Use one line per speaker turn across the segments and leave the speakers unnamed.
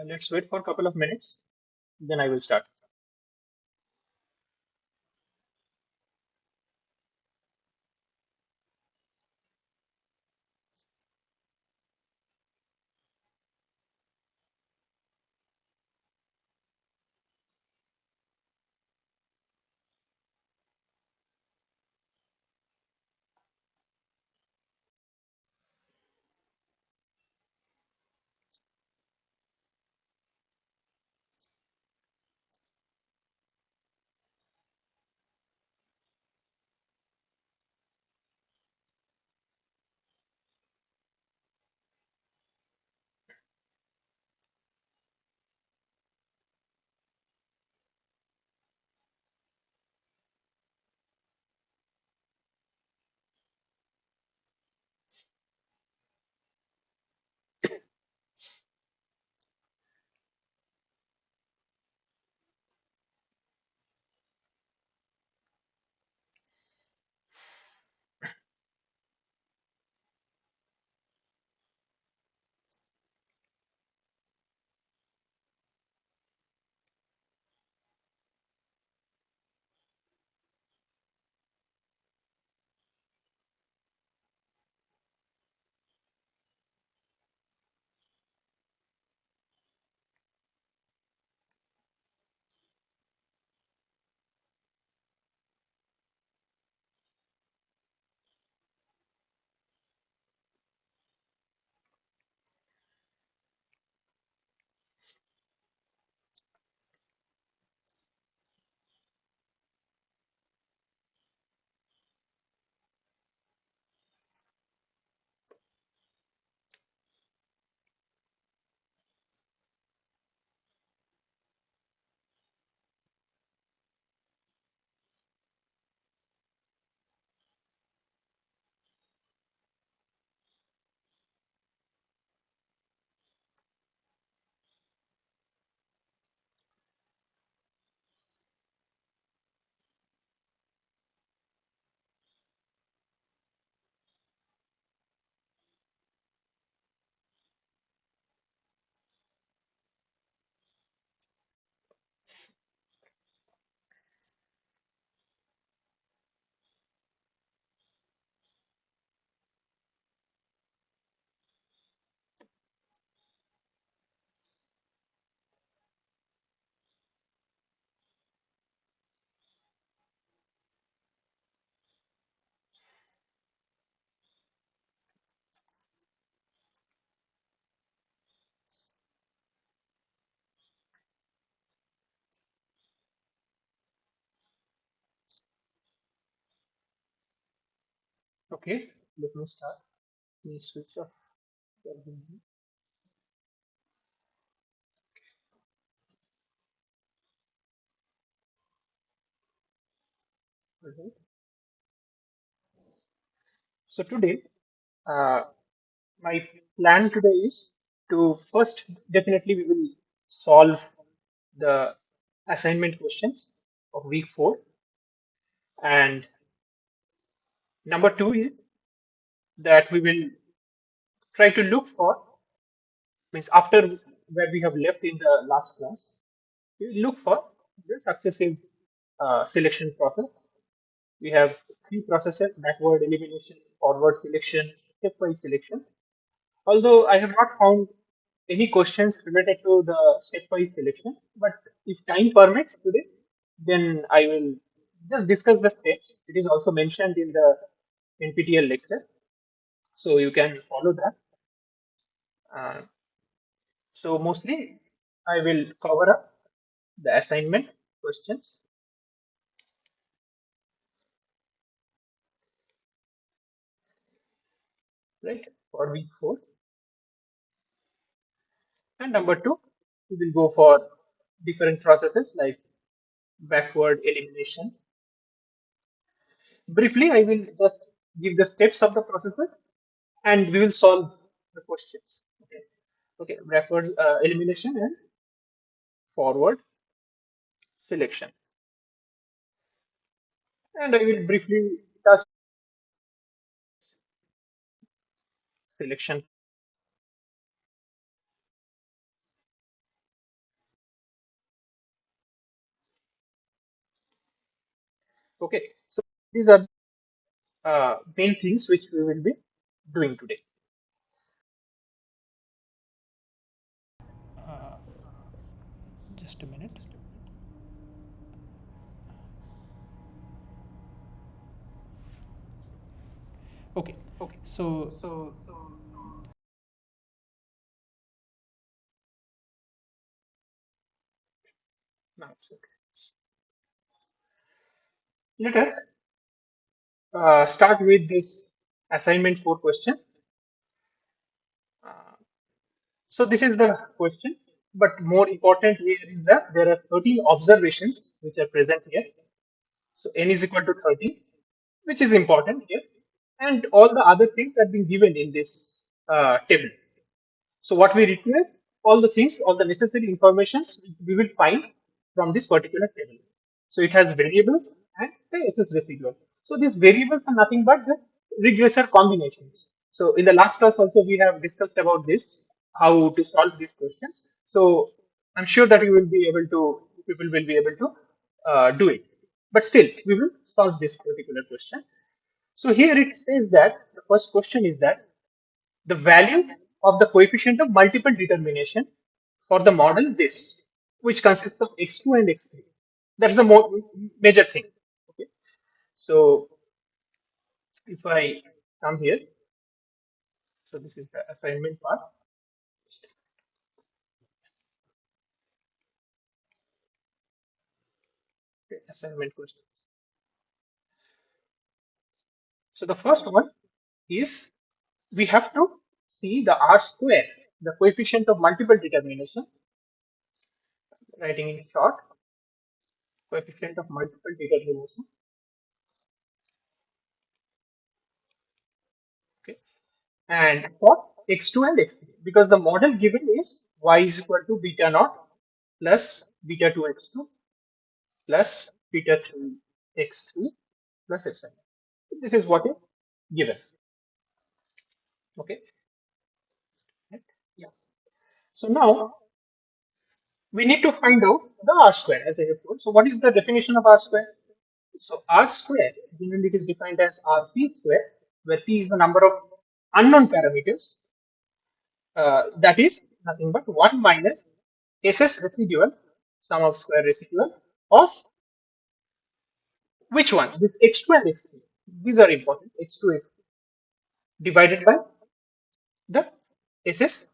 Let's wait for a couple of minutes, then I will start. Okay, let me start. Please switch off your video. Alright. So today, uh, my plan today is to first definitely we will solve the assignment questions of week 4, and number two is that we will try to look for, means after where we have left in the last class, we will look for the successive selection process. We have three processes: backward elimination, forward selection, stepwise selection. Although I have not found any questions related to the stepwise selection, but if time permits today, then I will just discuss the steps. It is also mentioned in the NPTEL lecture, so you can follow that. Uh, so mostly I will cover up the assignment questions, right, for week 4. And number two, we will go for different processes like backward elimination. Briefly, I will just give the steps of the processes and we will solve the questions. Okay, okay, backward elimination and forward selection. And I will briefly touch selection. Okay, so these are main things which we will be doing today.
Uh, just a minute. Okay, so
Now it's okay. Let us start with this assignment 4 question. Uh, so this is the question, but more important here is that there are 13 observations which are present here. So n is equal to 30, which is important here, and all the other things have been given in this table. So what we require, all the things, all the necessary informations we will find from this particular table. So it has variables and the SS residual. So these variables are nothing but the regressor combinations. So in the last class also we have discussed about this, how to solve these questions. So I'm sure that you will be able to, people will be able to do it. But still, we will solve this particular question. So here it says that the first question is that the value of the coefficient of multiple determination for the model this, which consists of x2 and x3. That's the major thing. Okay. So if I come here, so this is the assignment part. Okay, assignment question. So the first one is we have to see the R square, the coefficient of multiple determination, writing in short, coefficient of multiple determination. Okay. And for x2 and x3, because the model given is y is equal to beta naught plus beta 2 x2 plus beta 3 x3 plus epsilon. This is what is given. Okay. Yeah. So now we need to find out the R square as I have told. So what is the definition of R square? So R square generally it is defined as RP square, where P is the number of unknown parameters. That is nothing but 1 minus SS residual, sum of square residual of which one? This x2 and x3. These are important. X2 is divided by the SST.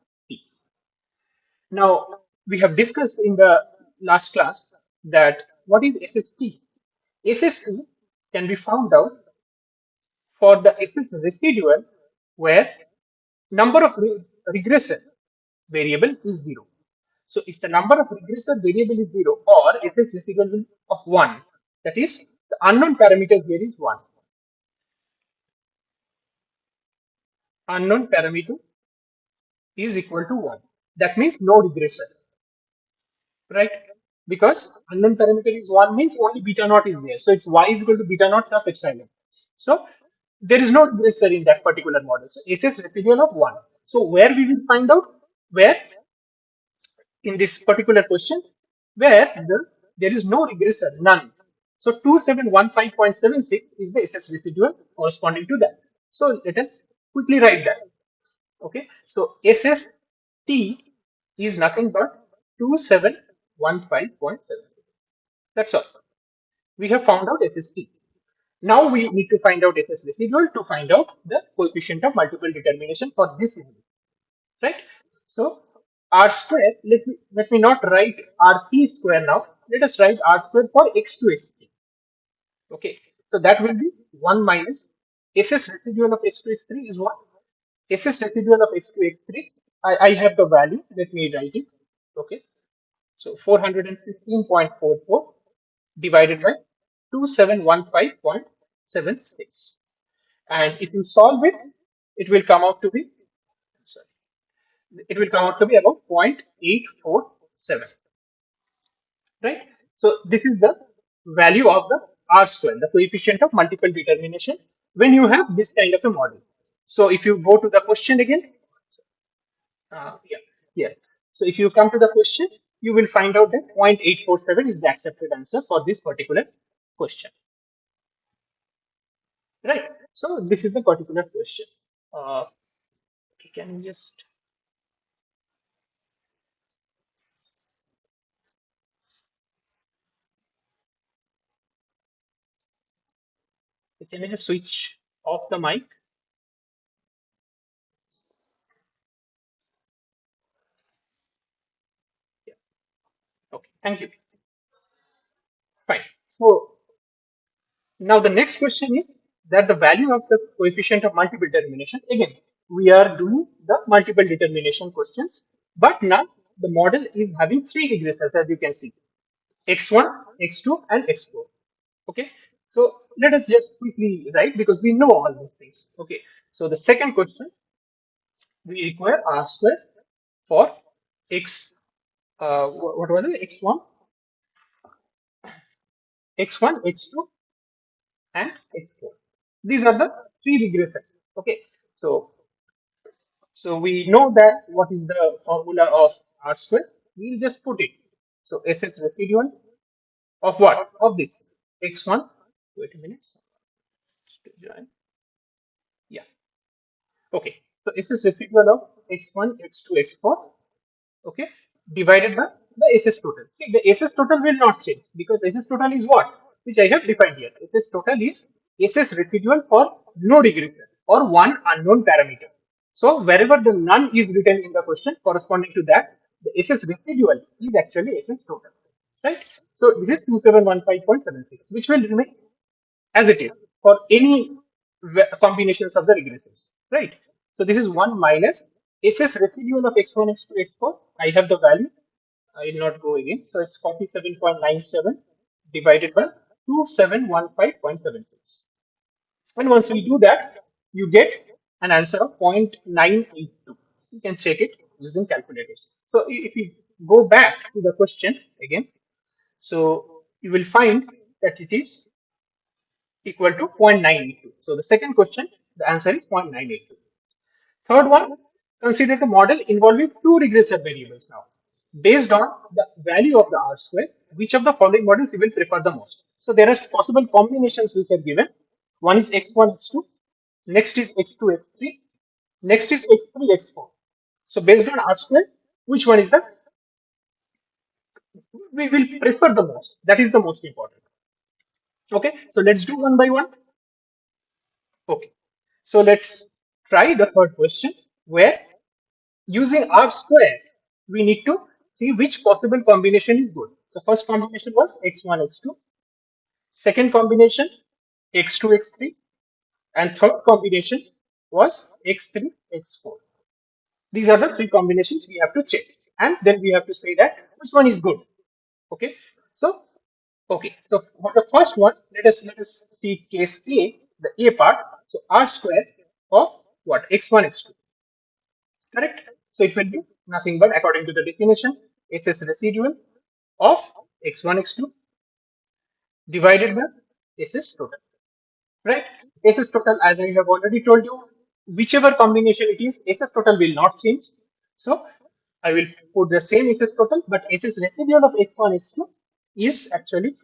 Now, we have discussed in the last class that what is SST? SST can be found out for the SS residual where number of regression variable is 0. So if the number of regressor variable is 0 or SS residual of 1, that is the unknown parameter here is 1. Unknown parameter is equal to 1. That means no regression, right? Because unknown parameter is 1 means only beta naught is there. So it's y is equal to beta naught plus epsilon. So there is no regressor in that particular model. So SS residual of 1. So where we will find out? Where in this particular question, where there is no regressor, none. So 2715.76 is the SS residual corresponding to that. So let us quickly write that. Okay, so SST is nothing but 2715.7. That's all. We have found out SST. Now we need to find out SS residual to find out the coefficient of multiple determination for this unit, right? So R square, let me not write RT square now. Let us write R square for x2 x3. Okay, so that will be 1 minus SS residual of x2 x3 is what? SS residual of x2 x3. I have the value. Let me write it. Okay, so 415.44 divided by 2715.76. And if you solve it, it will come out to be, sorry, it will come out to be about 0.847, right? So this is the value of the R square, the coefficient of multiple determination when you have this kind of a model. So if you go to the question again, yeah, yeah. So if you come to the question, you will find out that 0.847 is the accepted answer for this particular question. right? So this is the particular question. Uh, can you just can you just switch off the mic? Yeah. Okay. Thank you. Fine. So now the next question is that the value of the coefficient of multiple determination. Again, we are doing the multiple determination questions, but now the model is having three regressors as you can see, x1, x2, and x4. Okay. So let us just quickly write because we know all these things. Okay. So the second question, we require r square for x, what was it? X1, x1, x2, and x4. These are the three regressors. Okay. So we know that what is the formula of r square. We'll just put it. So S is residual of what? Of this x1. Wait a minute. Yeah. Okay. So S is residual of x1, x2, x4. Okay, divided by the SS total. See, the SS total will not change because SS total is what? Which I have defined here. SS total is SS residual for no regressor or one unknown parameter. So wherever the none is written in the question corresponding to that, the SS residual is actually SS total. Right? So this is 2715.76, which will remain as it is for any combinations of the regressors, right? So this is 1 minus SS residual of x1, x2, x4. I have the value. I will not go again. So it's 47.97 divided by 2715.76. And once we do that, you get an answer of 0.982. You can check it using calculators. So if you go back to the question again, so you will find that it is equal to 0.982. So the second question, the answer is 0.982. Third one, consider the model involving two regressive variables now. Based on the value of the R square, which of the following models you will prefer the most? So there are possible combinations which are given. One is x1, x2, next is x2, x3, next is x3, x4. So based on R square, which one is the we will prefer the most? That is the most important. Okay, so let's do one by one. Okay. So let's try the third question where using R square, we need to see which possible combination is good. The first combination was x1, x2. Second combination, x2, x3. And third combination was x3, x4. These are the three combinations we have to check. And then we have to say that which one is good. Okay. So, okay. So for the first one, let us see case A, the A part. So R square of what? X1, x2. Correct? So it will be nothing but according to the definition, S is residual of x1, x2 divided by S is total. Right? S is total, as I have already told you, whichever combination it is, S is total will not change. So I will put the same S is total, but S is residual of x1, x2 is actually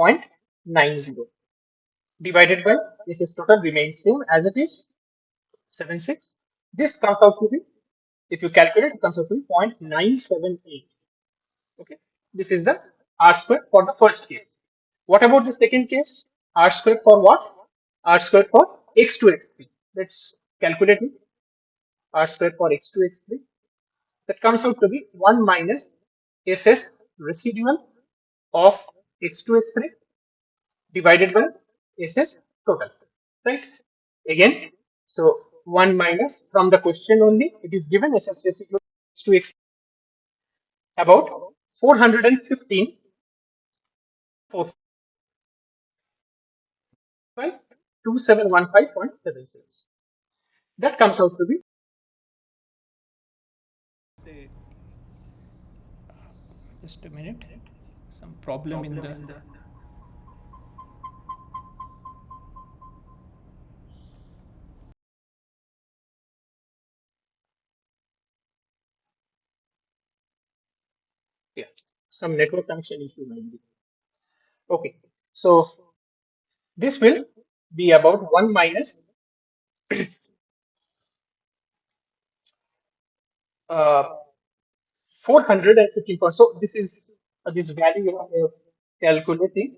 57.90 divided by S is total remains same as it is 76. This comes out to be, if you calculate, it comes out to be 0.978. Okay, this is the R square for the first case. What about the second case? R square for what? R square for x2, x3. Let's calculate it. R square for x2, x3. That comes out to be 1 minus SS residual of x2, x3 divided by SS total. Right? Again, so 1 minus from the question only, it is given SS residual x2, x3 about 415 2715.76. That comes out to be
just a minute. Some problem in the.
yeah, some network connection issue might be. Okay, so this will be about 1 minus 415 points. So this is this value you are calculating.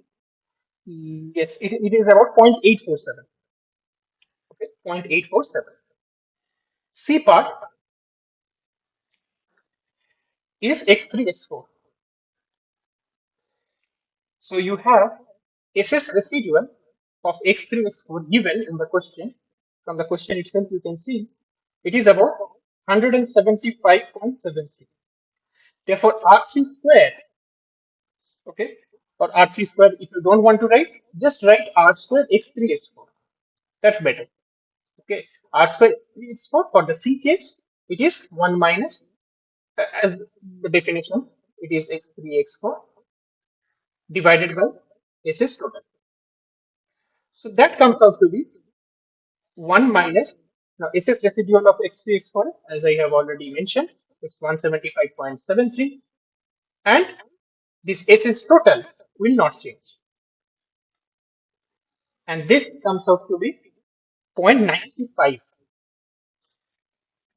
Yes, it is about 0.847. Okay, 0.847. C part is x3, x4. So you have SS residual of x3, x4 given in the question. From the question itself, you can see it is about 175.73. Therefore, R3 square, okay, or R3 square, if you don't want to write, just write R square x3, x4. That's better. Okay, R square x3, x4 for the C case, it is 1 minus, as the definition, it is x3, x4 divided by SS total. So that comes out to be 1 minus, now SS residual of x3, x4, as I have already mentioned, is 175.73, and this SS total will not change. And this comes out to be 0.95.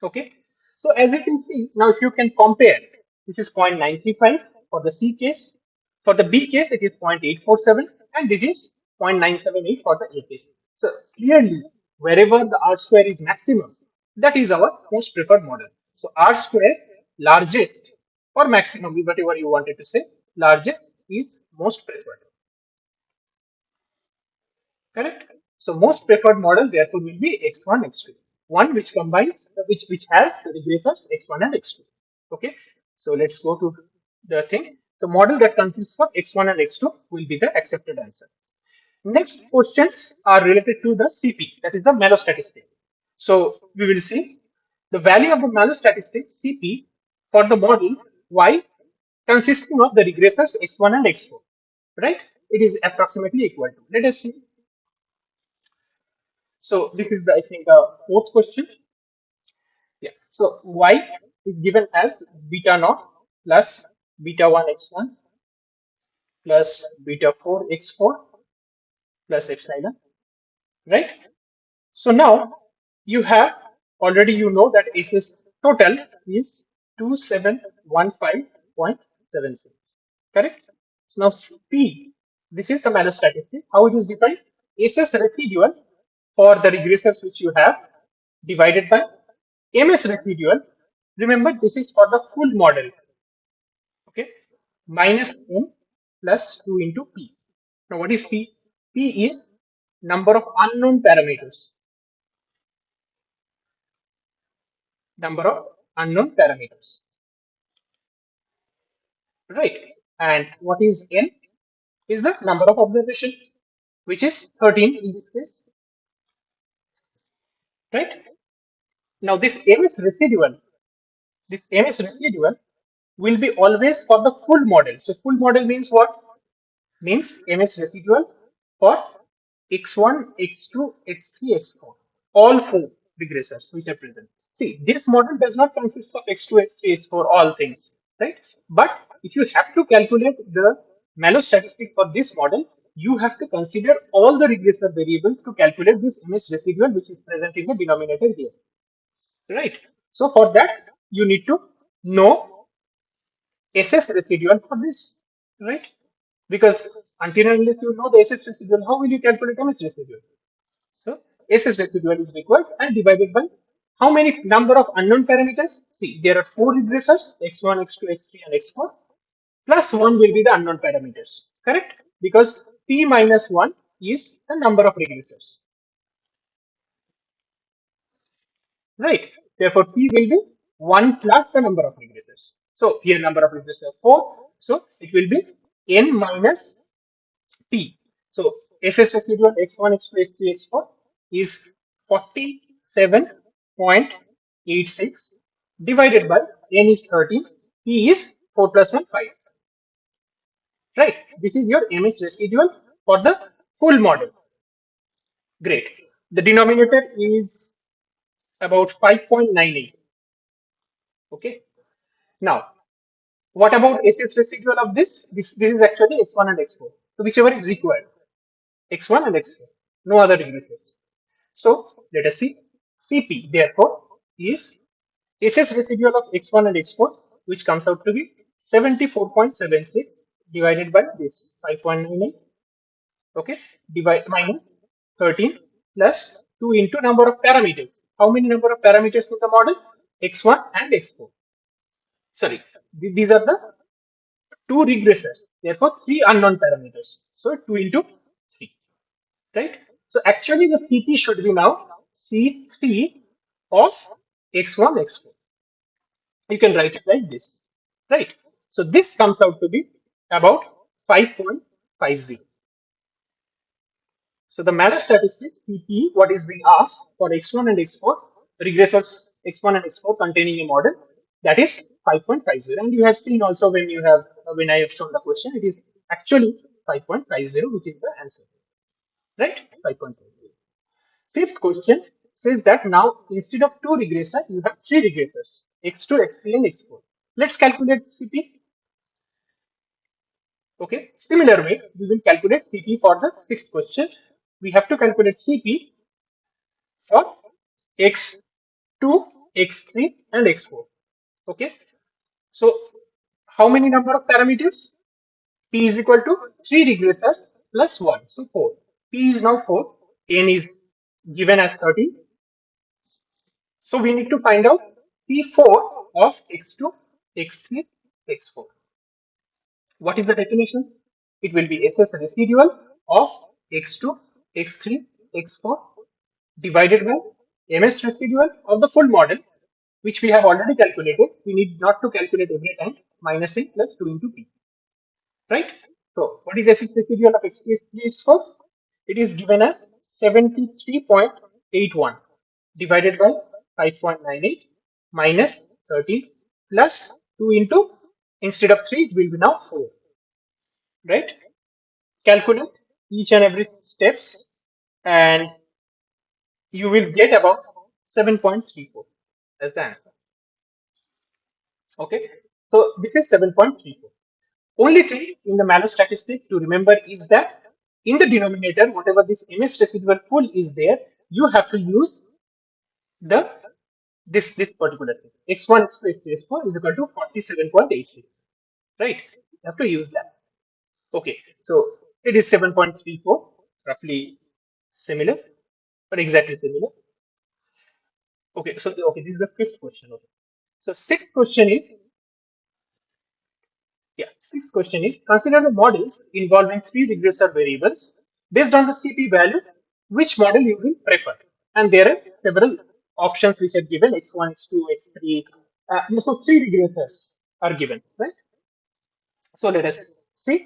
Okay. So as you can see, now if you can compare, this is 0.95 for the C case. For the B case, it is 0.847 and it is 0.978 for the A case. So clearly, wherever the R square is maximum, that is our most preferred model. So R square largest or maximum, whatever you wanted to say, largest is most preferred. Correct? So most preferred model therefore will be x1, x2. One which combines, which has the regressors x1 and x2. Okay. So let's go to the thing. The model that consists of x1 and x2 will be the accepted answer. Next questions are related to the CP, that is the mallostatistic. So we will see the value of the mallostatistic CP for the model Y consisting of the regressors x1 and x4. Right? It is approximately equal to. Let us see. So this is the, I think, fourth question. Yeah. So y is given as beta naught plus beta 1 x1 plus beta 4 x4 plus epsilon. Right. So now you have already, you know that SS total is 2715.76. Correct. Now P, this is the mallostatistic. How it is defined? SS residual for the regressors which you have divided by MS residual. Remember, this is for the full model. Okay, minus n plus 2 into P. Now, what is P? P is number of unknown parameters. Number of unknown parameters. Right. And what is n? Is the number of observation, which is 13 in this case. Right. Now, this MS residual will be always for the full model. So, full model means what? Means MS residual for x1, x2, x3, x4. All four regressors which are present. See, this model does not consist of x2, x3, x4, all things, right? But if you have to calculate the mallow statistic for this model, you have to consider all the regressor variables to calculate this MS residual which is present in the denominator here, right? So for that, you need to know SS residual for this, right? Because until and unless you know the SS residual, how will you calculate MS residual? So SS residual is equal and divided by how many number of unknown parameters? See, there are four regressors, x1, x2, x3, and x4. Plus 1 will be the unknown parameters, correct? Because p minus 1 is the number of regressors, right? Therefore, p will be 1 plus the number of regressors. So here number of regressors 4. So it will be n minus P. So SS residual x1, x2, x3, x4 is 47.86 divided by n is 13, P is 4 plus 1, 5. Right. This is your MS residual for the full model. Great. The denominator is about 5.98. Okay. Now, what about SS residual of this? This is actually x1 and x4. So whichever is required, x1 and x4. no other regressor. So let us see. CP, therefore, is SS residual of x1 and x4, which comes out to be 74.76 divided by this 5.98, okay, divide minus 13 plus 2 into number of parameters. How many number of parameters in the model? X1 and x4. Sorry, these are the two regressors. Therefore, three unknown parameters. So 2 into 3, right? So actually the CP should be now C3 of x1, x4. You can write it like this, right? So this comes out to be about 5.50. So the matter statistic CP, what is being asked for x1 and x4, regressors x1 and x4 containing a model, that is 5.50. And you have seen also when you have when I have shown the question, it is actually 5.50, which is the answer, right? 5.50. Fifth question says that now instead of two regressors, you have three regressors, x2, x3, and x4. Let's calculate CP. Okay. Similar way, we will calculate CP for the sixth question. We have to calculate CP for x2, x3, and x4. Okay. So, how many number of parameters? P is equal to 3 regressors plus 1. So, 4. P is now 4. N is given as 30. So, we need to find out P4 of x2, x3, x4. What is the definition? It will be SS residual of x2, x3, x4 divided by MS residual of the full model, which we have already calculated. We need not to calculate every time. Minus a plus 2 into p. Right? So, what is SS residual of x2, x3, x4? It is given as 73.81 divided by 5.98 minus 13 plus 2 into, instead of 3, it will be now 4. Right? Calculate each and every steps and you will get about 7.34 as the answer. Okay, so this is 7.34. Only thing in the malus statistic to remember is that in the denominator, whatever this MS residual pool is there, you have to use the this particular thing. X1 x2 x3 x4 is equal to 47.86. Right? You have to use that. Okay, so it is 7.34, roughly similar, but exactly similar. Okay, so okay, this is the fifth question. Okay. So sixth question is, yeah, sixth question is, consider the models involving three regressor variables. Based on the CP value, which model you will prefer? And there are several options which are given, x1, x2, x3. So three regressors are given, right? So let us see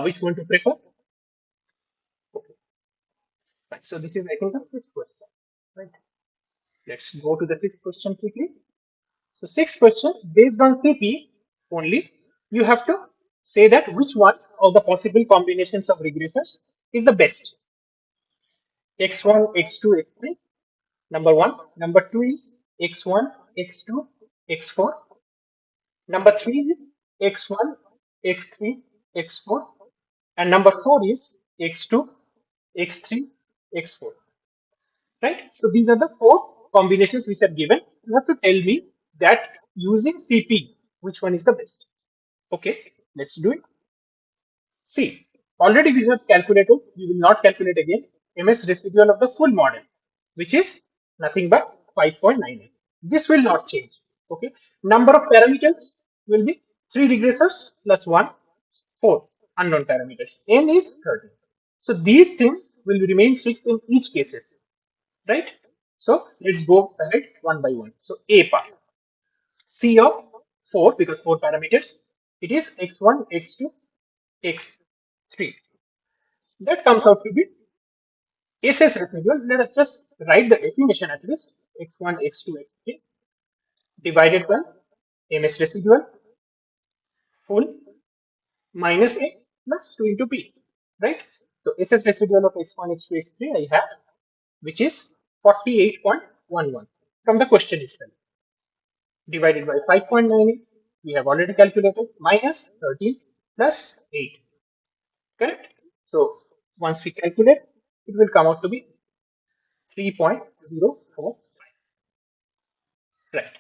which one to prefer. Okay, right. So this is, I think, the fifth question, right? Let's go to the sixth question quickly. So sixth question, based on CP only, you have to say that which one of the possible combinations of regressors is the best. X1, X2, X3, number one. Number two is X1, X2, X4. Number three is X1, X3, X4. And number four is X2, X3, X4. Right? So these are the four combinations which are given. You have to tell me that using CP, which one is the best. Okay, let's do it. See, already we have calculated, we will not calculate again, MS residual of the full model, which is nothing but 5.98. This will not change. Okay, number of parameters will be 3 regressors plus 1, 4 unknown parameters. N is 30. So these things will remain fixed in each cases, right? So let's go ahead one by one. So A part, C of 4, because 4 parameters, it is x1, x2, x3. That comes out to be SS residual. Let us just write the definition at least. X1, x2, x3 divided by MS residual full minus A plus 2 into P. Right? So SS residual of x1, x2, x3 I have, which is 48.11 from the question itself, divided by 5.98. We have already calculated, minus 13 plus 8. Correct? So once we calculate, it will come out to be 3.04. Right.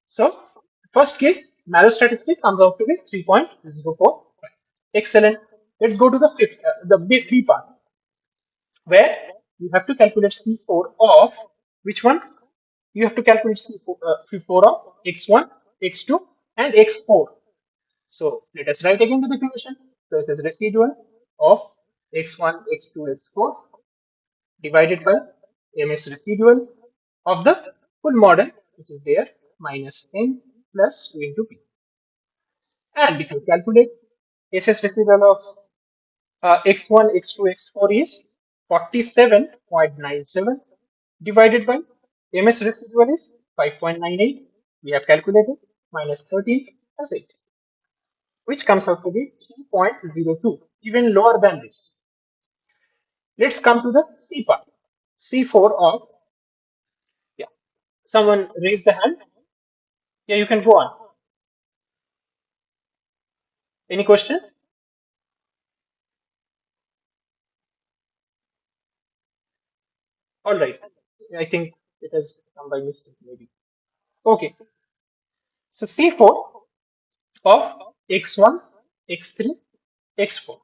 So first case, mallow statistic comes out to be 3.04. Excellent. Let's go to the fifth, the B part, where you have to calculate C4 of which one? You have to calculate C4 of x1, x2, and x4. So let us write again the definition. This is residual of x1, x2, x4 divided by ms residual of the full model, which is there, minus n plus 2 into p. And if you calculate SS residual of x1, x2, x4 is 47.97 divided by ms residual is 5.98. We have calculated minus 13 plus 8, which comes out to be 3.02, even lower than this. Let's come to the C part. C4 of, yeah, someone raised the hand. Yeah, you can go on. Any question? All right. I think it has come by mistake, maybe. Okay. So C4 of x1, x3, x4.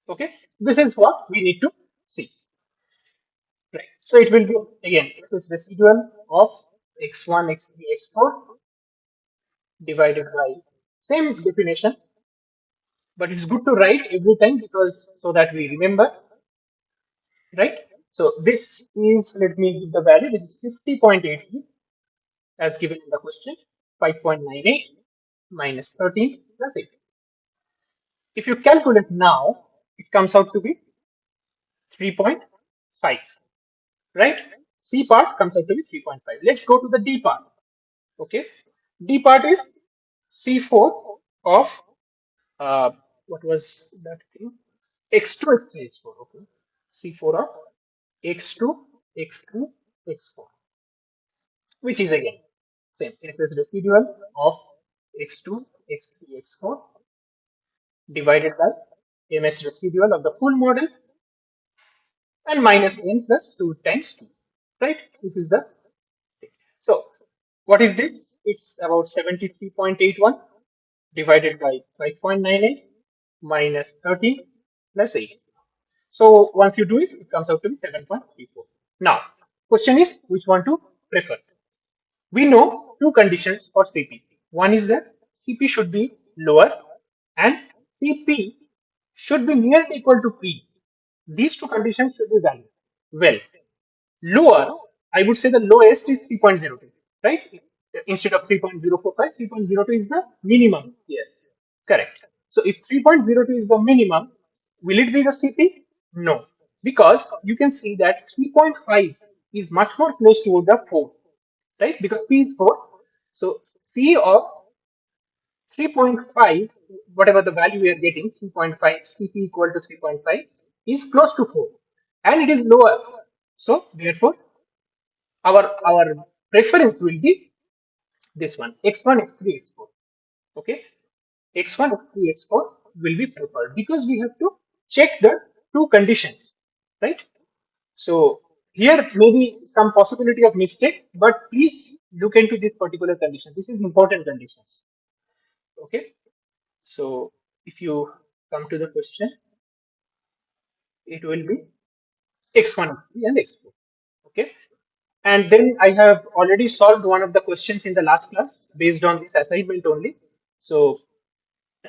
Okay. This is what we need to see. Right. So it will be again this is residual of x1, x3, x4 divided by same definition, but it's good to write every time because so that we remember, right? So this is, let me give the value. This is 50.83 as given in the question. 5.98 minus 13 plus 8. If you calculate now, it comes out to be 3.5, right? C part comes out to be 3.5. Let's go to the D part. Okay. D part is C4 of what was that thing? X2, X3, X4. Okay. C4 of X2, X3, X4, which is again same. It is residual of x2, x3, x4 divided by ms residual of the full model and minus n plus 2 times t. Right? This is the thing. So what is this? It's about 73.81 divided by 5.98 minus 13 plus 8. So once you do it, it comes out to be 7.34. Now, question is which one to prefer? We know two conditions for CP. One is that CP should be lower and CP should be nearly equal to P. These two conditions should be valid. Well, lower, I would say the lowest is 3.02, right? Instead of 3.045, 3.02 is the minimum here. Correct. So if 3.02 is the minimum, will it be the CP? No, because you can see that 3.5 is much more close to the 4, right? Because P is 4. So C of 3.5, whatever the value we are getting, 3.5, CP equal to 3.5 is close to 4 and it is lower. So therefore, our preference will be this one, X1, X3, X4. Okay. X1, X3, X4 will be preferred because we have to check the two conditions, right? So here may be some possibility of mistakes, but please look into this particular condition. This is important conditions. Okay. So if you come to the question, it will be x1, x3, and x4. Okay. And then I have already solved one of the questions in the last class based on this assignment only. So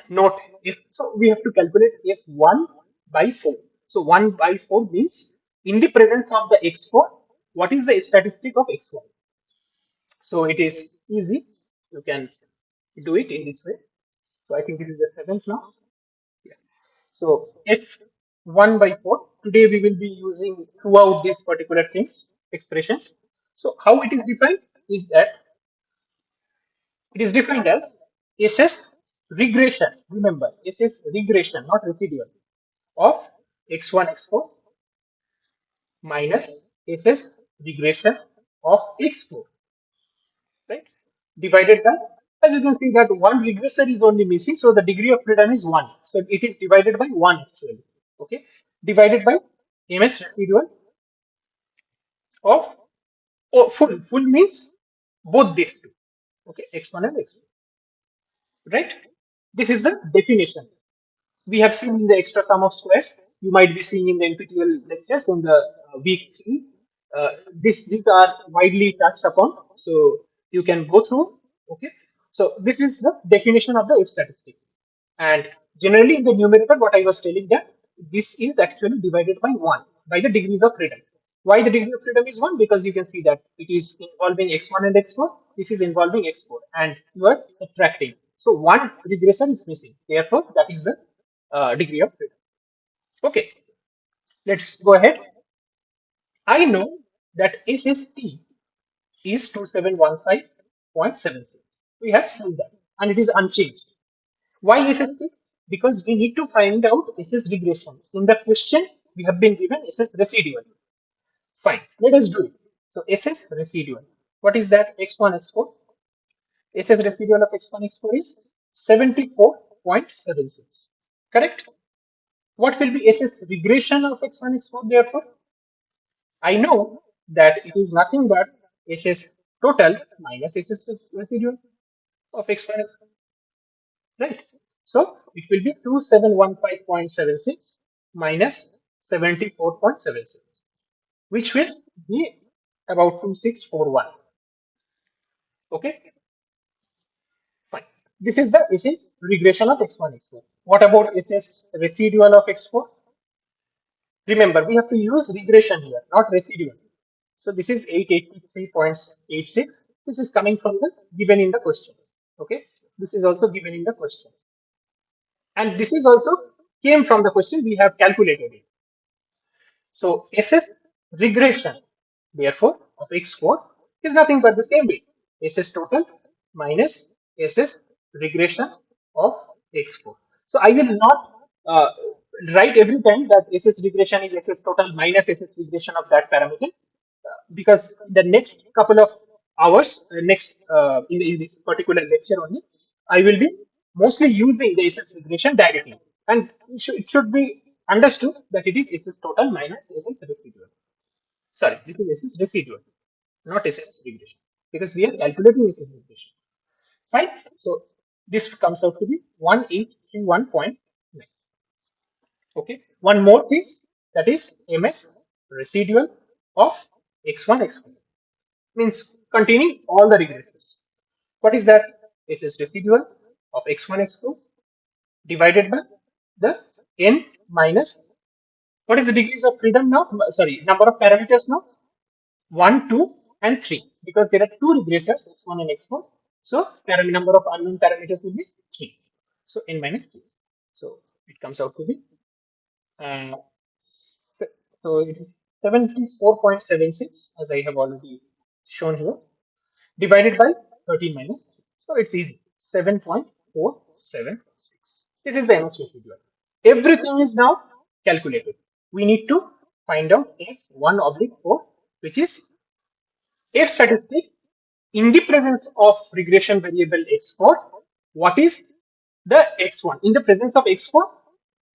note if so we have to calculate if 1 by 4. So 1 by 4 means in the presence of the x4, what is the statistic of x1? So it is easy. You can do it in this way. So I think this is the seventh now. Yeah. So if 1 by 4, today we will be using throughout these particular things, expressions. So how it is defined is that it is defined as SS regression. Remember, SS regression, not residual, of x1, x4 minus SS regression of x4, right? Divided by, as you can see that one regressor is only missing, so the degree of freedom is 1. So it is divided by 1 actually. Okay, divided by ms residual of, oh, full means both these two. Okay, x1 and x2, right? This is the definition. We have seen in the extra sum of squares. You might be seeing in the NPTEL lectures in the week 3. These are widely touched upon, so you can go through. Okay, so this is the definition of the F statistic. And generally in the numerator, what I was telling that this is actually divided by 1 by the degrees of freedom. Why the degree of freedom is 1? Because you can see that it is involving x1 and x4. This is involving x4 and you are subtracting. So one regression is missing. Therefore, that is the degree of freedom. Okay, let's go ahead. I know that SST is 2715.76. We have seen that and it is unchanged. Why SST? Because we need to find out SS regression. In the question, we have been given SS residual. Fine, let us do it. So SS residual. What is that? X1, X4. SS residual of X1, X4 is 74.76. Correct? What will be SS regression of X1, X4 therefore? I know that it is nothing but SS total minus SS residual of X1, X4. Right. So it will be 2715.76 minus 74.76, which will be about 2641. Okay, fine. This is regression of x1, x4. What about SS residual of x4? Remember, we have to use regression here, not residual. So this is 883.86. This is coming from the given in the question. Okay, this is also given in the question. And this is also came from the question, we have calculated it. So SS regression, therefore, of x4 is nothing but the same way. SS total minus SS regression of x4. So I will not write every time that SS regression is SS total minus SS regression of that parameter, because the next couple of hours, in this particular lecture only, I will be mostly using the SS regression directly, and it should be understood that it is SS total minus SS residual. Sorry, this is SS residual, not SS regression, because we are calculating SS regression. Fine. So this comes out to be 1831.9. Okay. One more thing, that is MS residual of x1, x2, means containing all the regressors. What is that? This is residual of x1, x2 divided by the n minus, what is the degrees of freedom now? Sorry, number of parameters now? 1, 2, and 3. Because there are two regressors, x1 and x4. So, number of unknown parameters will be 3. So, n minus 3. So, it comes out to be uh, so it is 74.76, as I have already shown here, divided by 13 minus 3. So it's easy, 7.476. This is the MS residual. Everything is now calculated. We need to find out F1 oblique 4, which is F statistic in the presence of regression variable x4. What is the x1? In the presence of x4,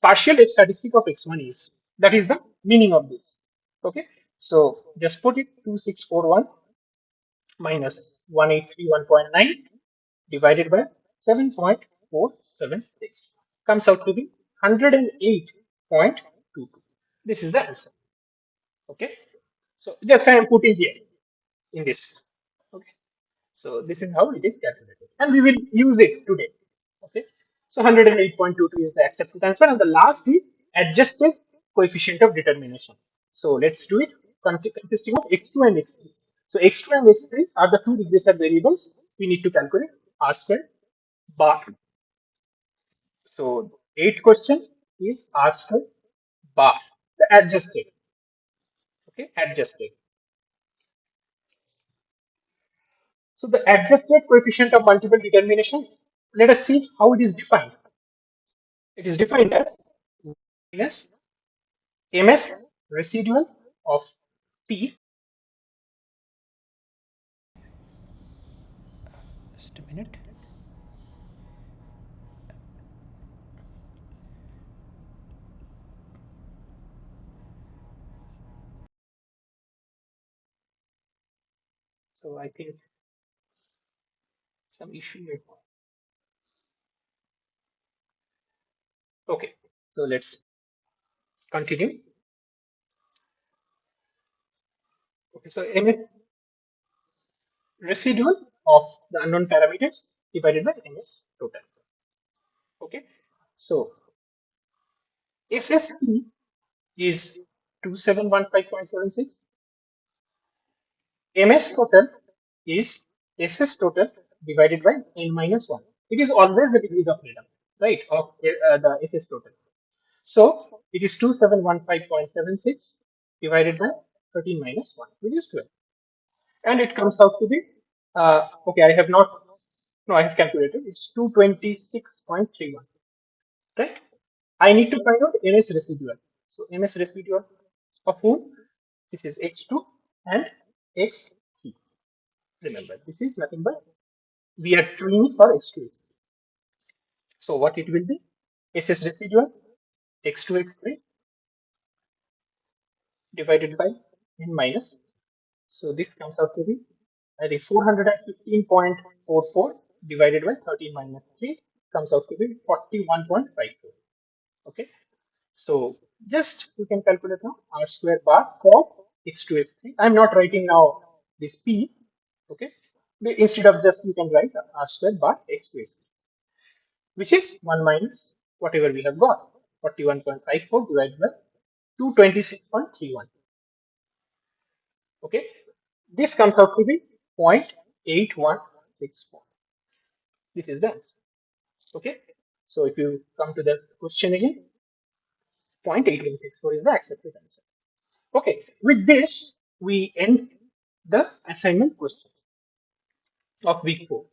partial F statistic of x1 is. That is the meaning of this. Okay. So just put it 2641 minus 1831.9 divided by 7.476 comes out to be 108.22. This is the answer. Okay. So just I am putting here in this. Okay. So this is how it is calculated, and we will use it today. Okay. So 108.22 is the accepted answer, and the last is adjusted coefficient of determination. So let's do it, consisting of x2 and x3. So x2 and x3 are the two regressive variables we need to calculate r squared bar. So eighth question is r squared bar, the adjusted. Okay, adjusted. So the adjusted coefficient of multiple determination, let us see how it is defined. It is defined as minus ms residual of t.
Just a minute.
I think some issue may. Okay, so let's continue. Okay, so ms residual of the unknown parameters divided by ms total. Okay, so SSP is 2715.76. MS total is SS total divided by n minus 1. It is always the degrees of freedom, right, of the SS total. So it is 2715.76 divided by 13 minus 1, which is 12. And it comes out to be, okay, I have not, no, I have calculated, it's 226.31, right? I need to find out MS residual. So MS residual of whom? This is X2 and X3. Remember, this is nothing but we are tuning for X2. So what it will be? SS residual X2 X3 divided by n minus. So this comes out to be I think 415.44 divided by 13 minus 3 comes out to be 41.54. Okay. So just you can calculate now r square bar for X2 X3. I'm not writing now this P. Okay. Instead of just you can write r square bar X2 X3, which is 1 minus whatever we have got, 41.54 divided by 226.31. Okay, this comes out to be 0.8164. This is the answer. Okay, so if you come to the question again, 0.8164 is the accepted answer. Okay, with this, we end the assignment questions of week 4.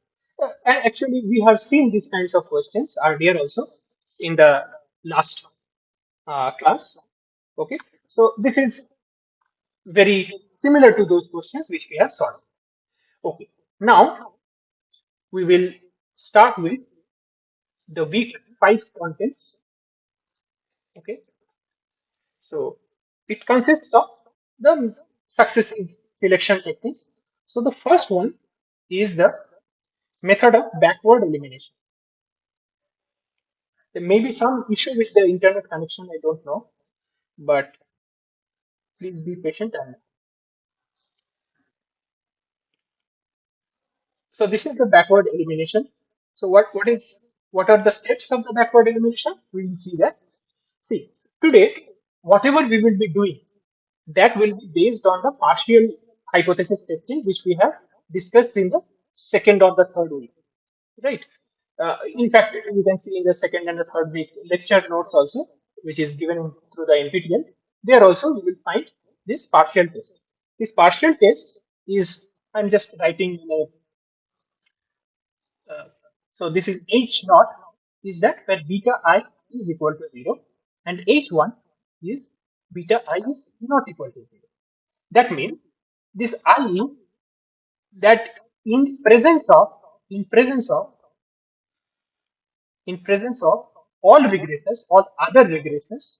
And actually, we have seen these kinds of questions earlier also in the last class. Okay, so this is very similar to those questions which we have solved. Okay, now we will start with the week 5 contents. Okay, so it consists of the successive selection techniques. So the first one is the method of backward elimination. There may be some issue with the internet connection, I don't know, but please be patient. And so this is the backward elimination. So what are the steps of the backward elimination? We will see that. See, today, whatever we will be doing, that will be based on the partial hypothesis testing, which we have discussed in the second or the third week, right? In fact, you can see in the second and the third week lecture notes also, which is given through the NPTEL. There also you will find this partial test. This partial test is, I'm just writing in a so this is H naught is that where beta I is equal to 0 and H1 is beta I is not equal to 0. That means this I that in presence of in presence of in presence of all regressors, all other regressors,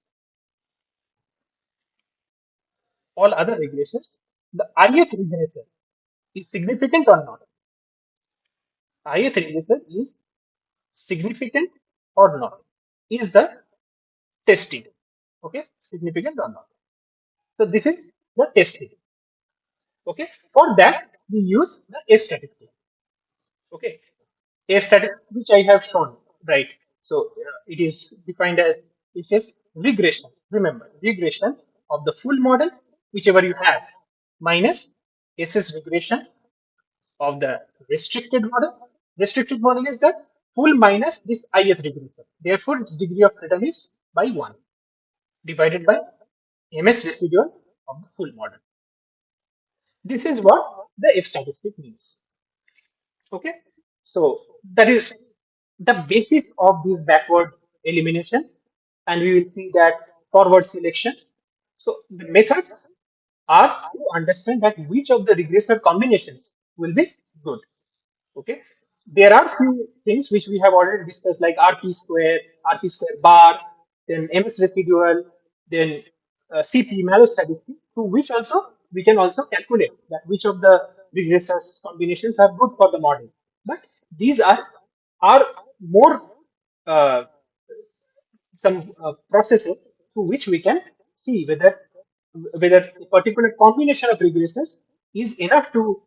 the ith regressor is significant or not? Ith regressor is significant or not? Is the testing okay significant or not? So this is the testing. Okay. For that we use the A statistic. Okay. A statistic which I have shown, right? So it is defined as this is regression. Remember, regression of the full model, whichever you have, minus SS regression of the restricted model. Restricted model is the full minus this ith regression. Therefore, its degree of freedom is by 1 divided by MS residual of the full model. This is what the F statistic means. Okay, so that is the basis of this backward elimination, and we will see that forward selection. So the methods are to understand that which of the regressor combinations will be good. Okay, there are few things which we have already discussed like RP square bar, then MS residual, then CP mallow statistic, to which also we can also calculate that which of the regressors combinations are good for the model. But these are more uh, some processes through which we can see whether a particular combination of regressors is enough to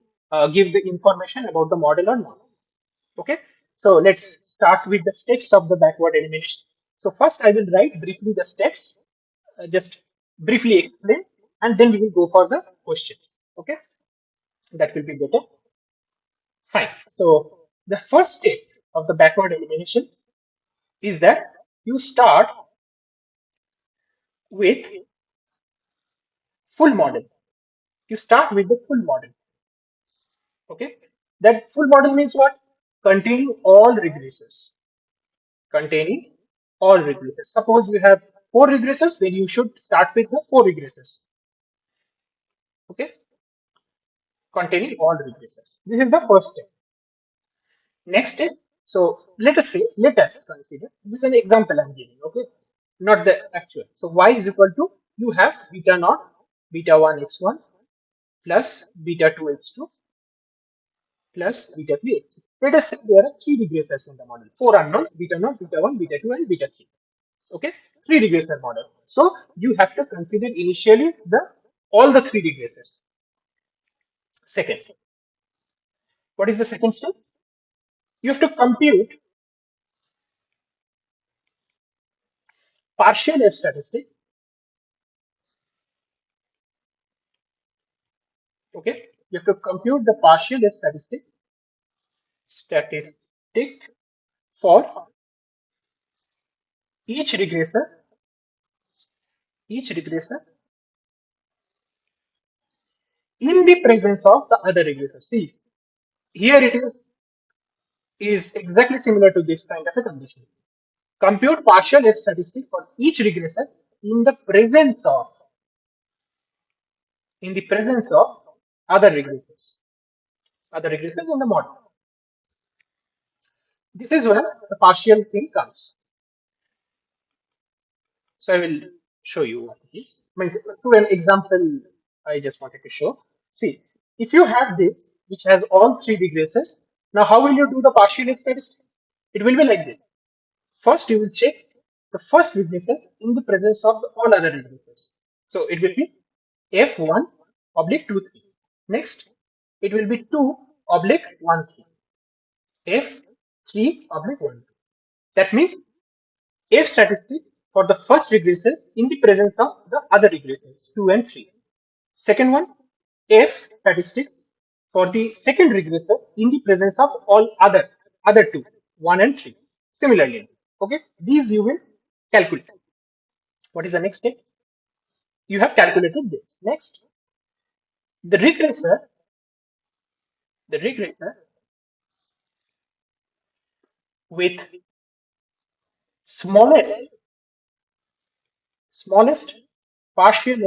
give the information about the model or not. Okay, so let's start with the steps of the backward elimination. So first I will write briefly the steps, just briefly explain, and then we will go for the questions. Okay, that will be better. Fine. So the first step of the backward elimination is that you start with full model. You start with the full model. Okay, that full model means what? Containing all regressors. Containing all regressors. Suppose you have four regressors, then you should start with the four regressors. Okay, containing all regressors. This is the first step. Next step. So let us consider this is an example I'm giving. Okay, not the actual. So y is equal to, you have beta naught, beta 1 x1 plus beta 2 x2 plus beta 3 x3. Let us say there are three regressors in the model. Four unknowns: beta naught, beta 1, beta 2, and beta 3. Okay, three regressor model. So you have to consider initially the all the three regressors. Second, what is the second step? You have to compute partial F statistic. Okay, you have to compute the partial F statistic for each regressor, each regressor in the presence of the other regressor. See, here is exactly similar to this kind of a condition. Compute partial F statistic for each regressor in the presence of other regressors, in the model. This is where the partial thing comes. So I will show you what it is. To an example, I just wanted to show. See, if you have this, which has all three regressors, now how will you do the partial statistic? It will be like this. First, you will check the first regressor in the presence of all other regressors. So it will be F1 oblique 2 3. Next, it will be 2 oblique 1 3. F3 oblique 1 2. That means F statistic for the first regressor in the presence of the other regressors 2 and 3. Second one, F statistic for the second regressor in the presence of all other two, 1 and 3. Similarly, okay, these you will calculate. What is the next step? You have calculated this. Next, the regressor, the regressor with smallest smallest partial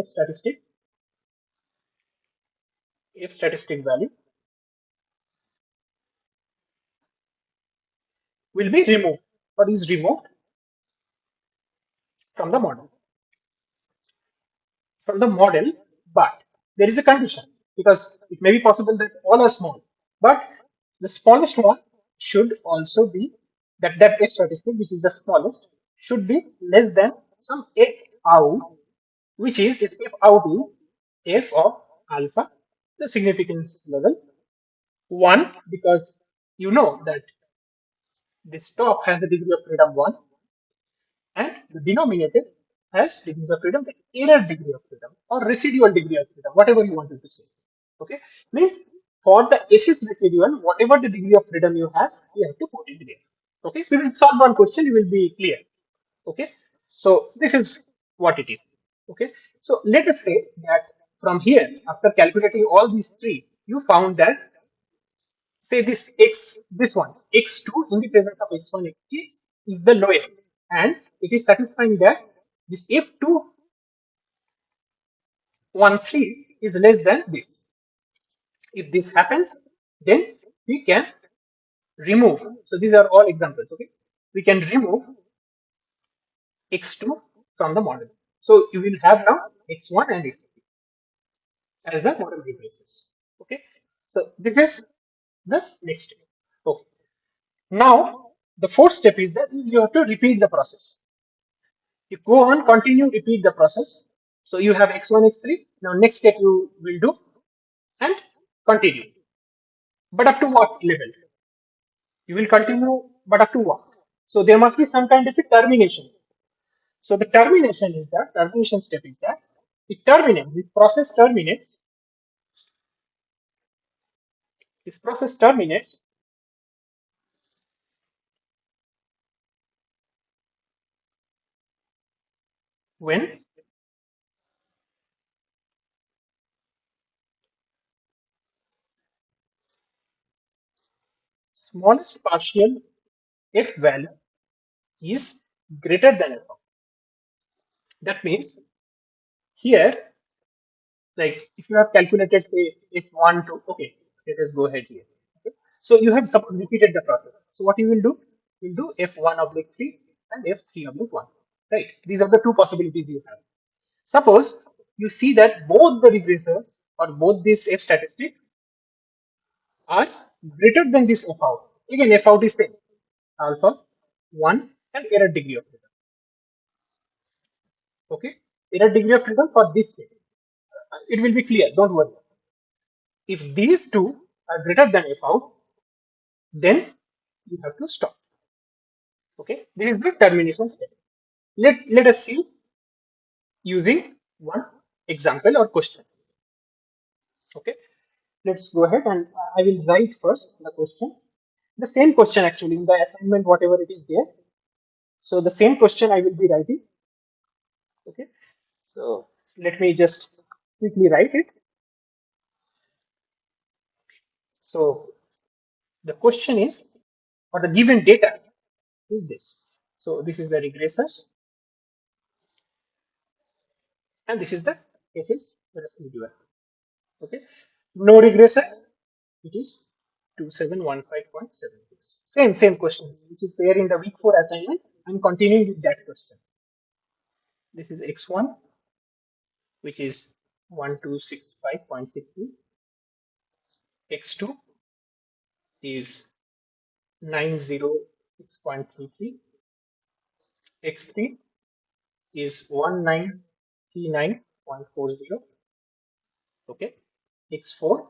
F statistic value will be removed or is removed from the model. But there is a condition, because it may be possible that all are small, but the smallest one should also be that F statistic, which is the smallest, should be less than some F out, which is this F out is F of alpha, the significance level 1, because you know that this top has the degree of freedom 1 and the denominator has degrees of freedom, the error degree of freedom or residual degree of freedom, whatever you wanted to say. Okay, means for the SS residual, whatever the degree of freedom you have to put it there. Okay, if you will solve one question, you will be clear. Okay, so this is what it is. Okay, so let us say that from here, after calculating all these three, you found that, say, this one x2 in the presence of x1 x3 is the lowest, and it is satisfying that this f213 is less than this. If this happens, then we can remove. So these are all examples. Okay, we can remove x2 from the model. So you will have now x1 and x3 as the model replaces. Okay, So this is the next step. Okay. Now the fourth step is that you have to repeat the process. You go on, continue, repeat the process. So you have x1, x3. Now next step you will do and continue. But up to what level? You will continue, but up to what? So there must be some kind of a termination. So the termination step is that the process terminates, this process terminates when smallest partial f value is greater than f. That means here, like if you have calculated say if one to okay, let us go ahead here. Okay. So you have repeated the process. So what you will do? You'll do f1 oblique 3 and f3 oblique 1. Right. These are the two possibilities you have. Suppose you see that both the regressor or both these f statistic are greater than this f out. Again, f out is same alpha 1 and error degree of freedom. Okay. Error degree of freedom for this case. It will be clear. Don't worry. If these two are greater than f out, then you have to stop. Okay, this is the termination step. Let us see using one example or question. Okay, let's go ahead and I will write first the question. The same question actually in the assignment, whatever it is there. So the same question I will be writing. Okay, so let me just quickly write it. So the question is, or the given data is this. So this is the regressors, and this is the cases residual. Okay, no regressor, it is 2715.76. Same question, which is there in the week 4 assignment. I'm continuing with that question. This is x1, which is 1265.60. x2 is 906.33. x3 is 1939.40. Okay, x4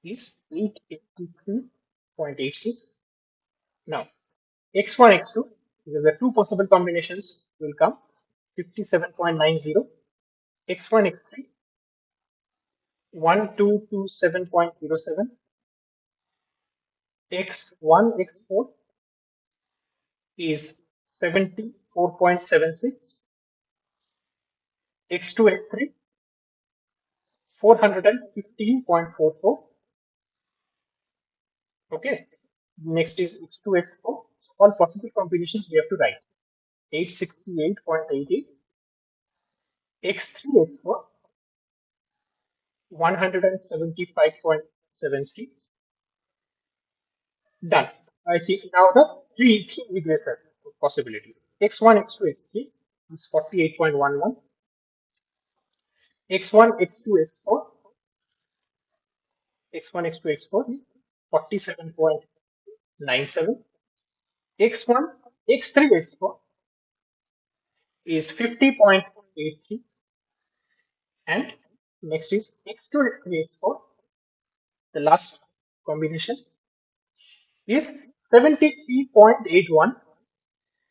is 883.86. Now, x1, x2, because the two possible combinations will come 57.90, x1, x3, 1227.07, x1, x4 is 74.76, x2, x3, 415.44. Okay. Next is x2, x4. All possible combinations we have to write. 868.80, x3, x4, 175.73. Done. I think now the three regressor possibilities. X1, X2, X3 is 48.11. X1, X2, X4. X1, X2, X4 is 47.97. X1, X3, X4 is 50.83. And next is X2, X3, X4. The last combination is 73.81.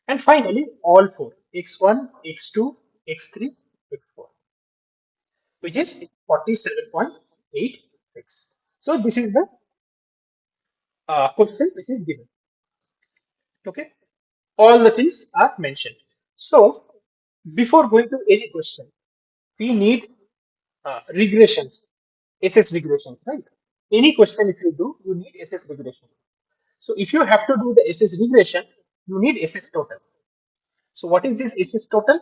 And finally, all four x1, x2, x3, x4, which is 47.86. So this is the question which is given. Okay, all the things are mentioned. So before going to any question, we need regressions, SS regressions, right? Any question if you do, you need SS regression. So if you have to do the SS regression, you need SS total. So what is this SS total?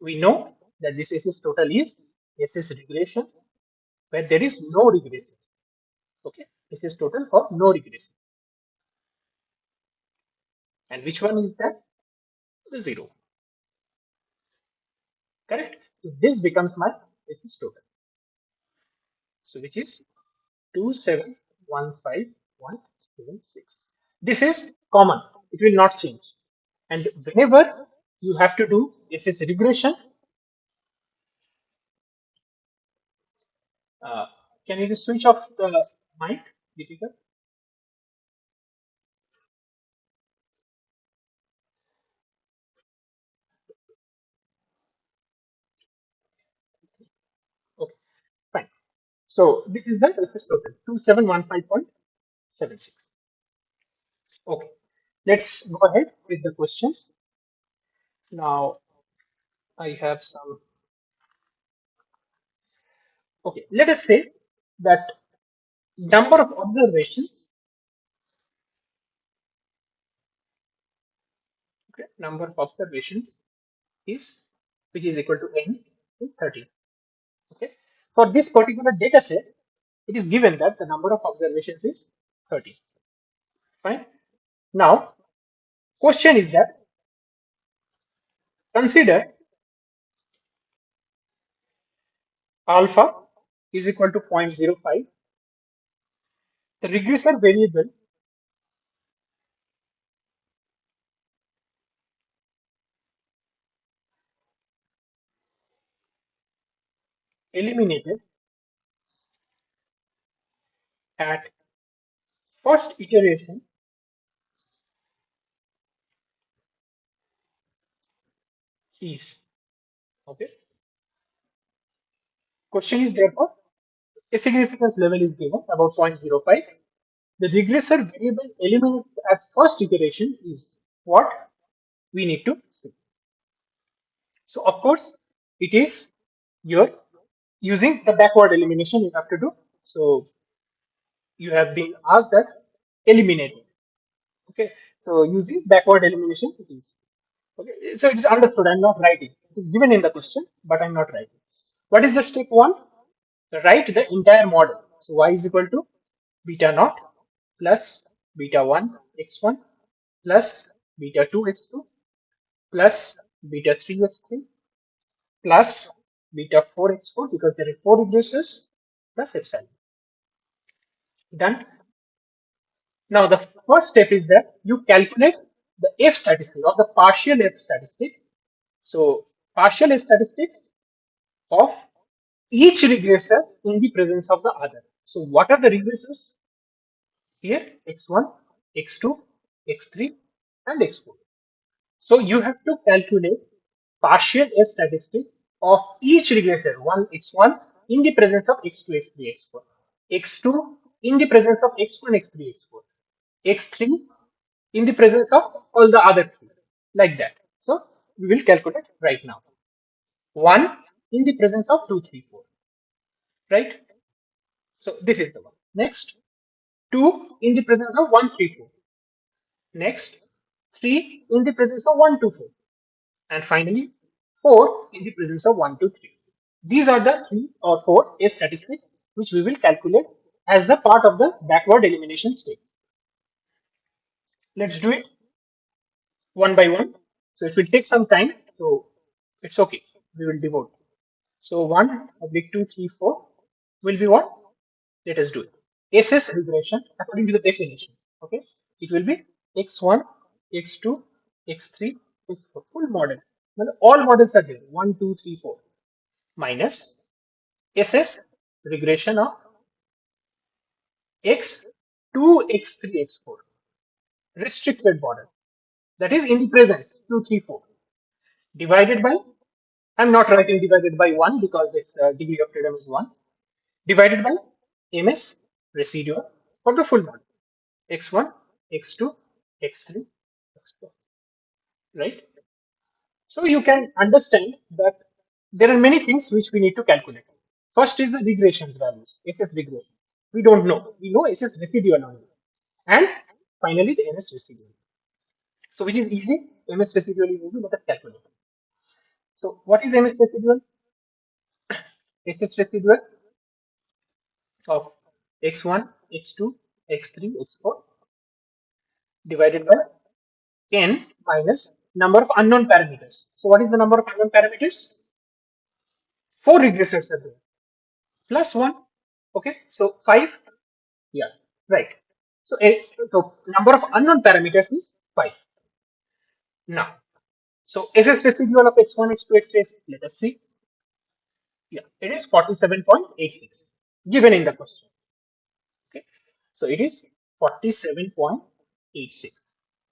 We know that this SS total is SS regression where there is no regression. Okay, SS total for no regression. And which one is that? The zero. Correct. So this becomes my SS total. So which is 2715.76. This is common. It will not change. And whenever you have to do SS regression, uh, can you just switch off the mic, Deepika? Okay, fine. So this is the SS total, 2715.76. Okay, let's go ahead with the questions. Now I have some. Okay, let us say that number of observations, okay, number of observations is which is equal to n to 30. Okay, for this particular data set, it is given that the number of observations is 30. Fine. Now, question is that consider alpha is equal to 0.05. The regressor variable eliminated at first iteration is. Okay. Question is therefore a significance level is given about 0.05. The regressor variable eliminated at first iteration is what we need to see. So of course, it is your using the backward elimination you have to do. So you have been asked that eliminate it. Okay. So using backward elimination it is. Okay. So it is understood. I'm not writing. It is given in the question, but I'm not writing. What is the step one? Write the entire model. So y is equal to beta naught plus beta 1 x1 plus beta 2 x2 plus beta 3 x3 plus beta 4 x4 because there are four regressors plus epsilon. Done. Now the first step is that you calculate the F statistic or the partial F statistic. So partial F statistic of each regressor in the presence of the other. So what are the regressors? Here x1, x2, x3 and x4. So you have to calculate partial S statistic of each regressor, one x1 in the presence of x2, x3, x4, x2 in the presence of x1, x3, x4, x3 in the presence of all the other three, like that. So we will calculate right now. 1 in the presence of 2, 3, 4, right? So this is the one. Next, 2 in the presence of 1, 3, 4. Next, 3 in the presence of 1, 2, 4. And finally, 4 in the presence of 1, 2, 3. These are the 3 or 4 A statistics which we will calculate as the part of the backward elimination step. Let's do it one by one. So it will take some time. So it's okay. We will devote. So 1, oblique 2, 3, 4 will be what? Let us do it. SS regression according to the definition. Okay. It will be x1, x2, x3, x4. Full model. Well, all models are there. 1, 2, 3, 4. Minus SS regression of x2, x3, x4. Restricted border. That is in the presence 2, 3, 4. Divided by, I'm not writing divided by 1 because its degree of freedom is 1. Divided by MS residual for the full model. X1, X2, X3, X4. Right? So you can understand that there are many things which we need to calculate. First is the regressions values, SS regression. We don't know. We know SS residual only. And finally the MS residual. So which is easy? MS residual is easy. Let us calculate. So what is MS residual? SS residual of x1, x2, x3, x4 divided by n minus number of unknown parameters. So what is the number of unknown parameters? Four regressors are there plus one. Okay, so 5 Yeah, right. So number of unknown parameters is 5. Now, so SS residual of x1, x2, x3, let us see. Yeah, it is 47.86 given in the question. Okay, so it is 47.86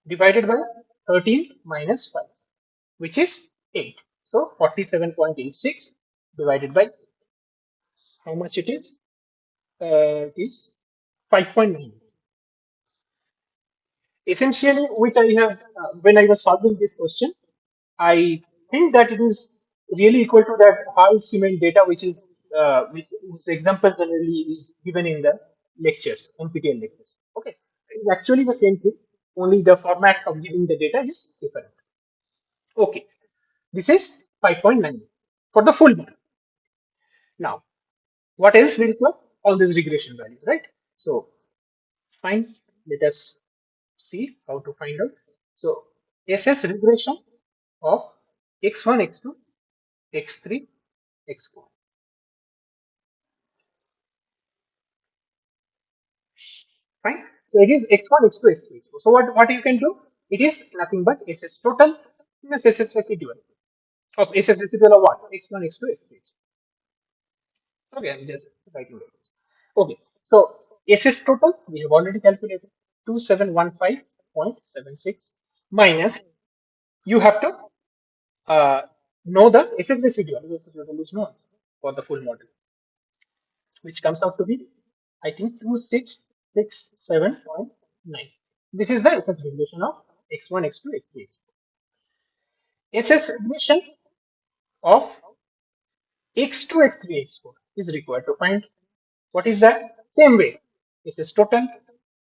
divided by 13 minus 5, which is 8. So 47.86 divided by how much it is? It is 5.9. Essentially, which I have, when I was solving this question, I think that it is really equal to that hard cement data, which example generally is given in the lectures, NPTEL lectures. Okay, it's actually the same thing, only the format of giving the data is different. Okay, this is 5.9 for the full mark. Now, what else we require? All these regression values, right? So, fine. Let us see how to find out. So, SS regression of x1, x2, x3, x4. Fine. So it is x1, x2, x3, x4. So what you can do? It is nothing but SS total minus SS residual of SS residual of what? X1, x2, x3, x4. Okay, I'm just writing it. Okay. So SS total we have already calculated 2715.76 minus you have to uh, know the SS residual. SS residual is known for the full model, which comes out to be, I think, 2667.9. This is the SS regression of x1, x2, x3. SS regression of x2, x3, x4 is required to find what is that? Same way. SS total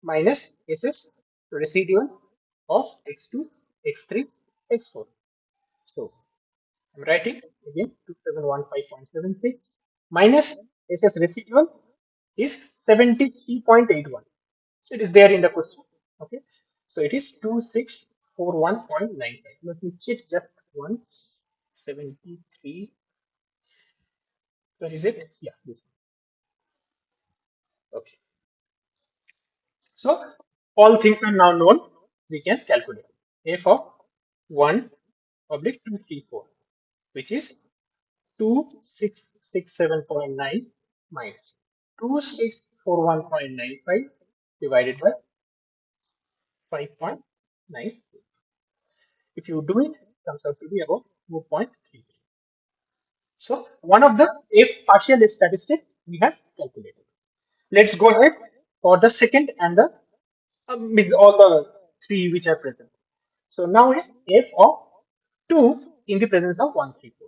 minus SS residual of x2, x3, x4. So I'm writing again 2715.76 minus SS residual is 73.81. So it is there in the question. Okay. So it is 2641.95. Let me check just one. 73. Where is it? Yeah. This one. Okay. So all things are now known. We can calculate f of 1 oblique 234, which is 2667.9 minus 2641.95 divided by 5.9. If you do it, it comes out to be about 2.3. So one of the if partial statistic we have calculated. Let's go ahead for the second and the with all the three which are present. So now is f of 2 in the presence of 1, 3, 4.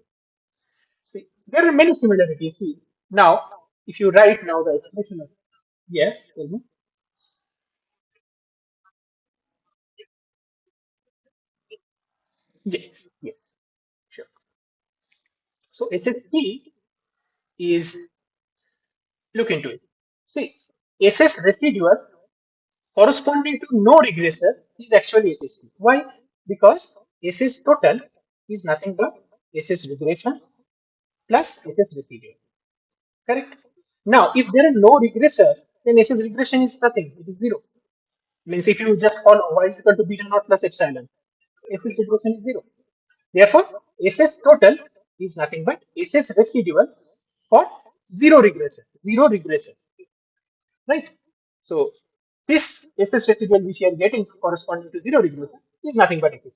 See, there are many similarities. See, now if you write now the expression of, yeah, tell me. Yes, yes, sure. So SSP is, look into it. See, SS residual corresponding to no regressor is actually SSP. Why? Because SS total is nothing but SS regression plus SS residual. Correct? Now, if there is no regressor, then SS regression is nothing. It is zero. Means if you just follow y is equal to beta naught plus epsilon, SS regression is zero. Therefore, SS total is nothing but SS residual for zero regressor. Zero regressor. Right? So this SS residual which you are getting corresponding to zero regression is nothing but SS.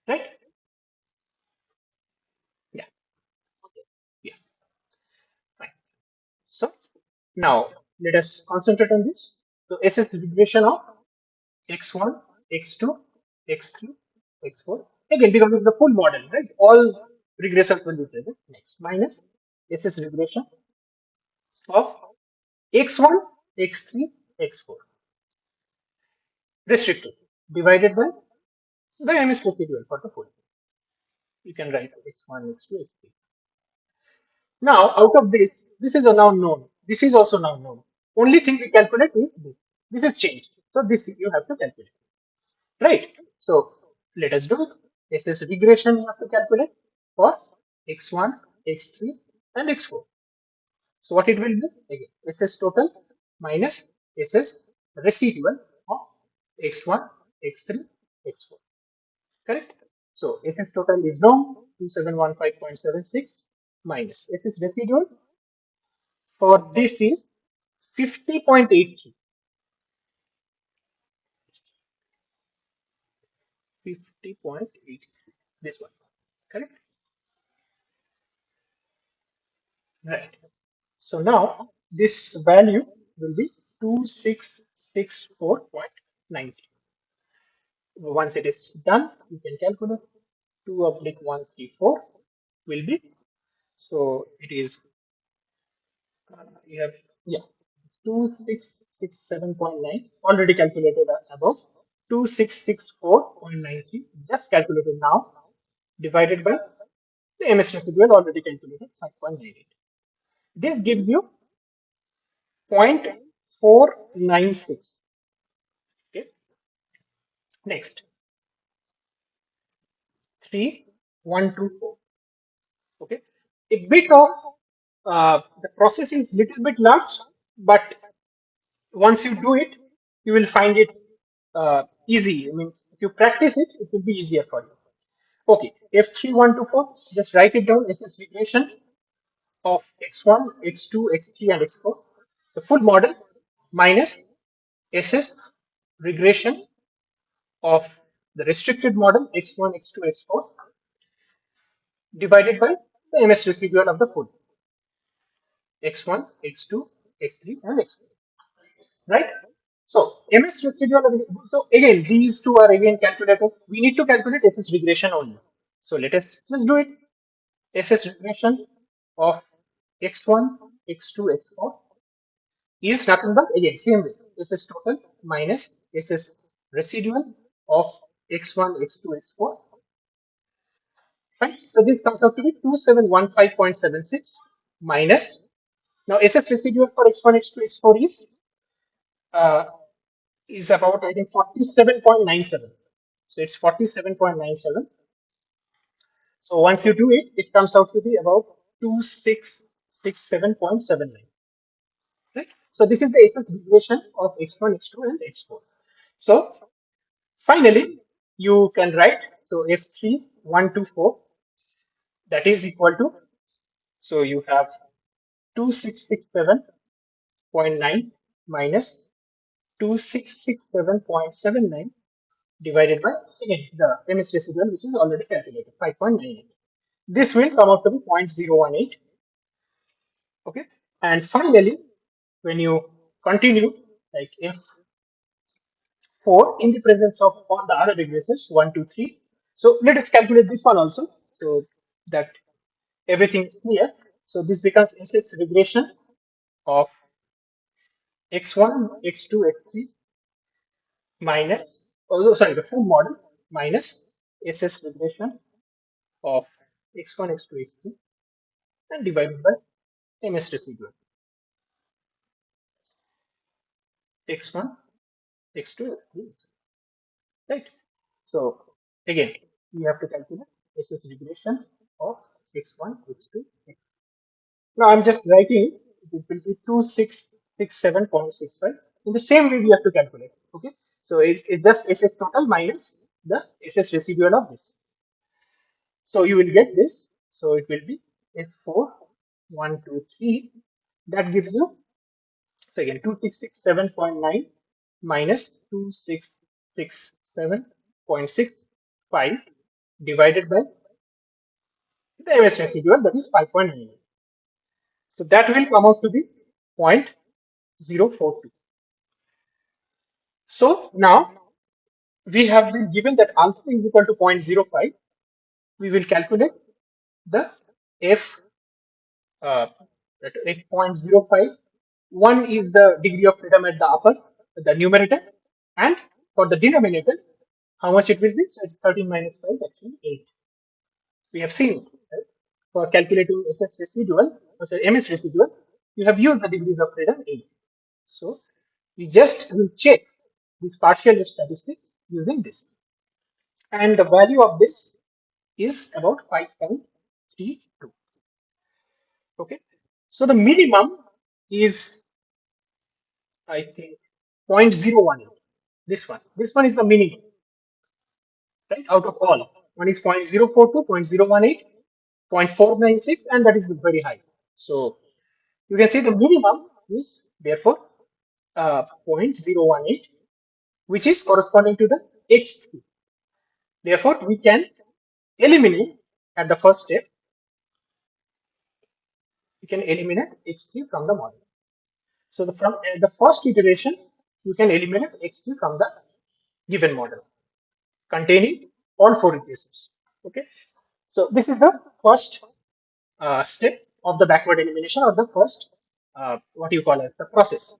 Right? Yeah. Yeah. Fine. So now let us concentrate on this. So SS regression of x1, x2, x3, x4. Again, because of the full model, right? All regressors will be present. Next, minus SS regression of x1, x3, x4. Restricted. Divided by the MS residual for the full. You can write x1, x2, x3. Now, out of this, this is now known. This is also now known. Only thing we calculate is this. This is changed. So this you have to calculate. Right? So let us do it. This is regression you have to calculate for x1, x3, and x4. So what it will be? Again, this is total minus SS residual of x1, x3, x4. Correct? So SS total is known 2715.76 minus SS residual for this is 50.83. 50.83. This one. Correct? Right. So now this value will be 2664.90. Once it is done, you can calculate 2 oblique 134 will be. So it is, you have, yeah, 2667.9 already calculated above. 2664.93 just calculated now divided by the MS residual already calculated 5.98. This gives you 0.496. Okay. Next, 3124. Okay. A bit of the process is little bit large, but once you do it, you will find it easy. I mean, if you practice it, it will be easier for you. Okay, F3124, just write it down. This is regression of x1, x2, x3, and x4. The full model minus SS regression of the restricted model x1, x2, x4 divided by the MS residual of the full x1, x2, x3, and x4. Right? So MS residual. So again, these two are again calculated. We need to calculate SS regression only. So let us just do it. SS regression of x1, x2, x4 is nothing but again same way. SS total minus SS residual of x1, x2, x4. Right? So this comes out to be 2715.76 minus. Now SS residual for x1, x2, x4 uh, is about I think 47.97. So it's 47.97. So once you do it, it comes out to be about 2667.79. Right? So this is the SS regression of x1, x2, and x4. So finally, you can write so F3124 that is equal to, so you have 2667.9 minus 2667.79 divided by again the MS residual which is already calculated 5.98. This will come out to be 0.018. Okay, and finally when you continue like F4 in the presence of all the other regressors 1, 2, 3. So let us calculate this one also so that everything is clear. So this becomes SS regression of x1, x2, x3 minus, oh sorry, the full model minus SS regression of x1, x2, x3 and divided by MS residual x1, x2, x3, right? So again, we have to calculate SS regression of x1, x2, x3. Now I'm just writing it will be 2667.65. In the same way we have to calculate. Okay. So it's just SS total minus the SS residual of this. So you will get this. So it will be F4, 1, 2, 3. That gives you, so again, 2667.9 minus 2667.65 divided by the MS residual that is 5.9. So that will come out to be 0.042. So now we have been given that alpha is equal to 0.05. We will calculate the F at 8.05. One is the degree of freedom at the upper, the numerator, and for the denominator, how much it will be? So it's 13 minus 5, actually 8. We have seen it, right? For calculating SS residual, sorry, MS residual, you have used the degrees of freedom 8. So we just will check this partial statistic using this. And the value of this is about 5.32. Okay. So the minimum is I think 0.018. This one is the minimum, right? Out of all, one is 0.042, 0.018, 0.496, and that is very high. So you can see the minimum is therefore 0.018, which is corresponding to the x3. Therefore, we can eliminate at the first step, we can eliminate x3 from the model. So from the first iteration, you can eliminate x3 from the given model containing all four equations. Okay. So this is the first step of the backward elimination, or the first what you call as the process.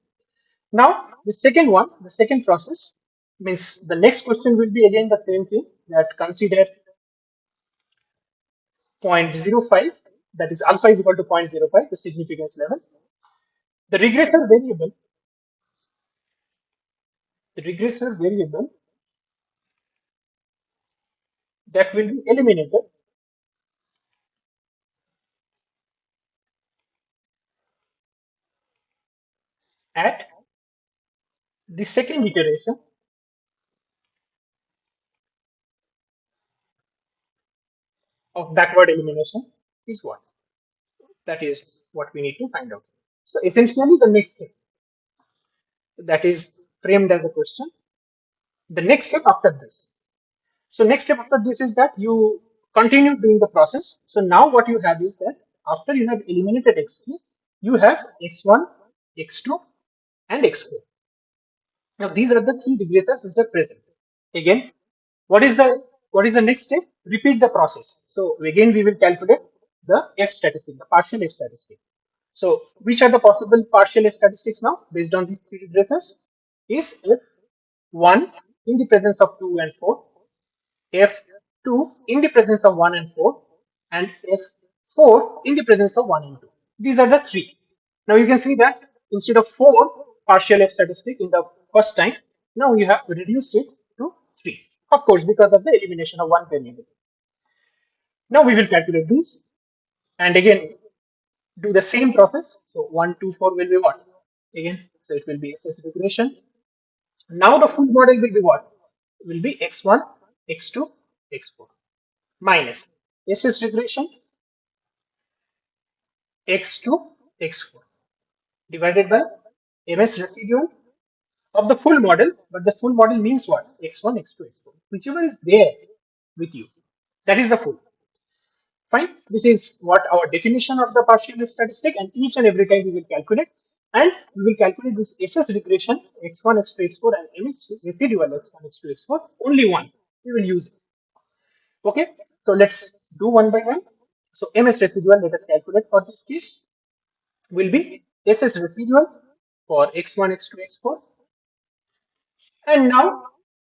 Now the second one, the second process means the next question will be again the same thing, that consider 0.05, that is alpha is equal to 0.05, the significance level. The regressor variable, the regressor variable that will be eliminated at the second iteration of backward elimination is what? That is what we need to find out. So essentially the next step that is framed as a question, the next step after this. So next step after this is that you continue doing the process. So now what you have is that after you have eliminated x3, you have x1, x2, and x4. Now these are the three regressors which are present. Again, what is the next step? Repeat the process. So again we will calculate the F statistic, the partial F statistic. So which are the possible partial F statistics now based on these three regressors? Is F1 in the presence of 2 and 4, F2 in the presence of 1 and 4, and F4 in the presence of 1 and 2. These are the three. Now you can see that instead of 4 partial F statistic in the first time, now you have reduced it to 3. Of course, because of the elimination of one variable. Now we will calculate these and again do the same process. So 1, 2, 4 will be what? Again, so it will be SS regression. Now the full model will be what? Will be x1, x2, x4 minus SS regression x2, x4 divided by MS residual of the full model. But the full model means what? X1, x2, x4. Whichever is there with you, that is the full. Fine. This is what our definition of the partial statistic, and each and every time we will calculate. And we will calculate this SS regression x1, x2, x4 and MS residual x1, x2, x4. Only one. We will use it. Okay. So let's do one by one. So MS residual, let us calculate for this case, will be SS residual for x1, x2, x4. And now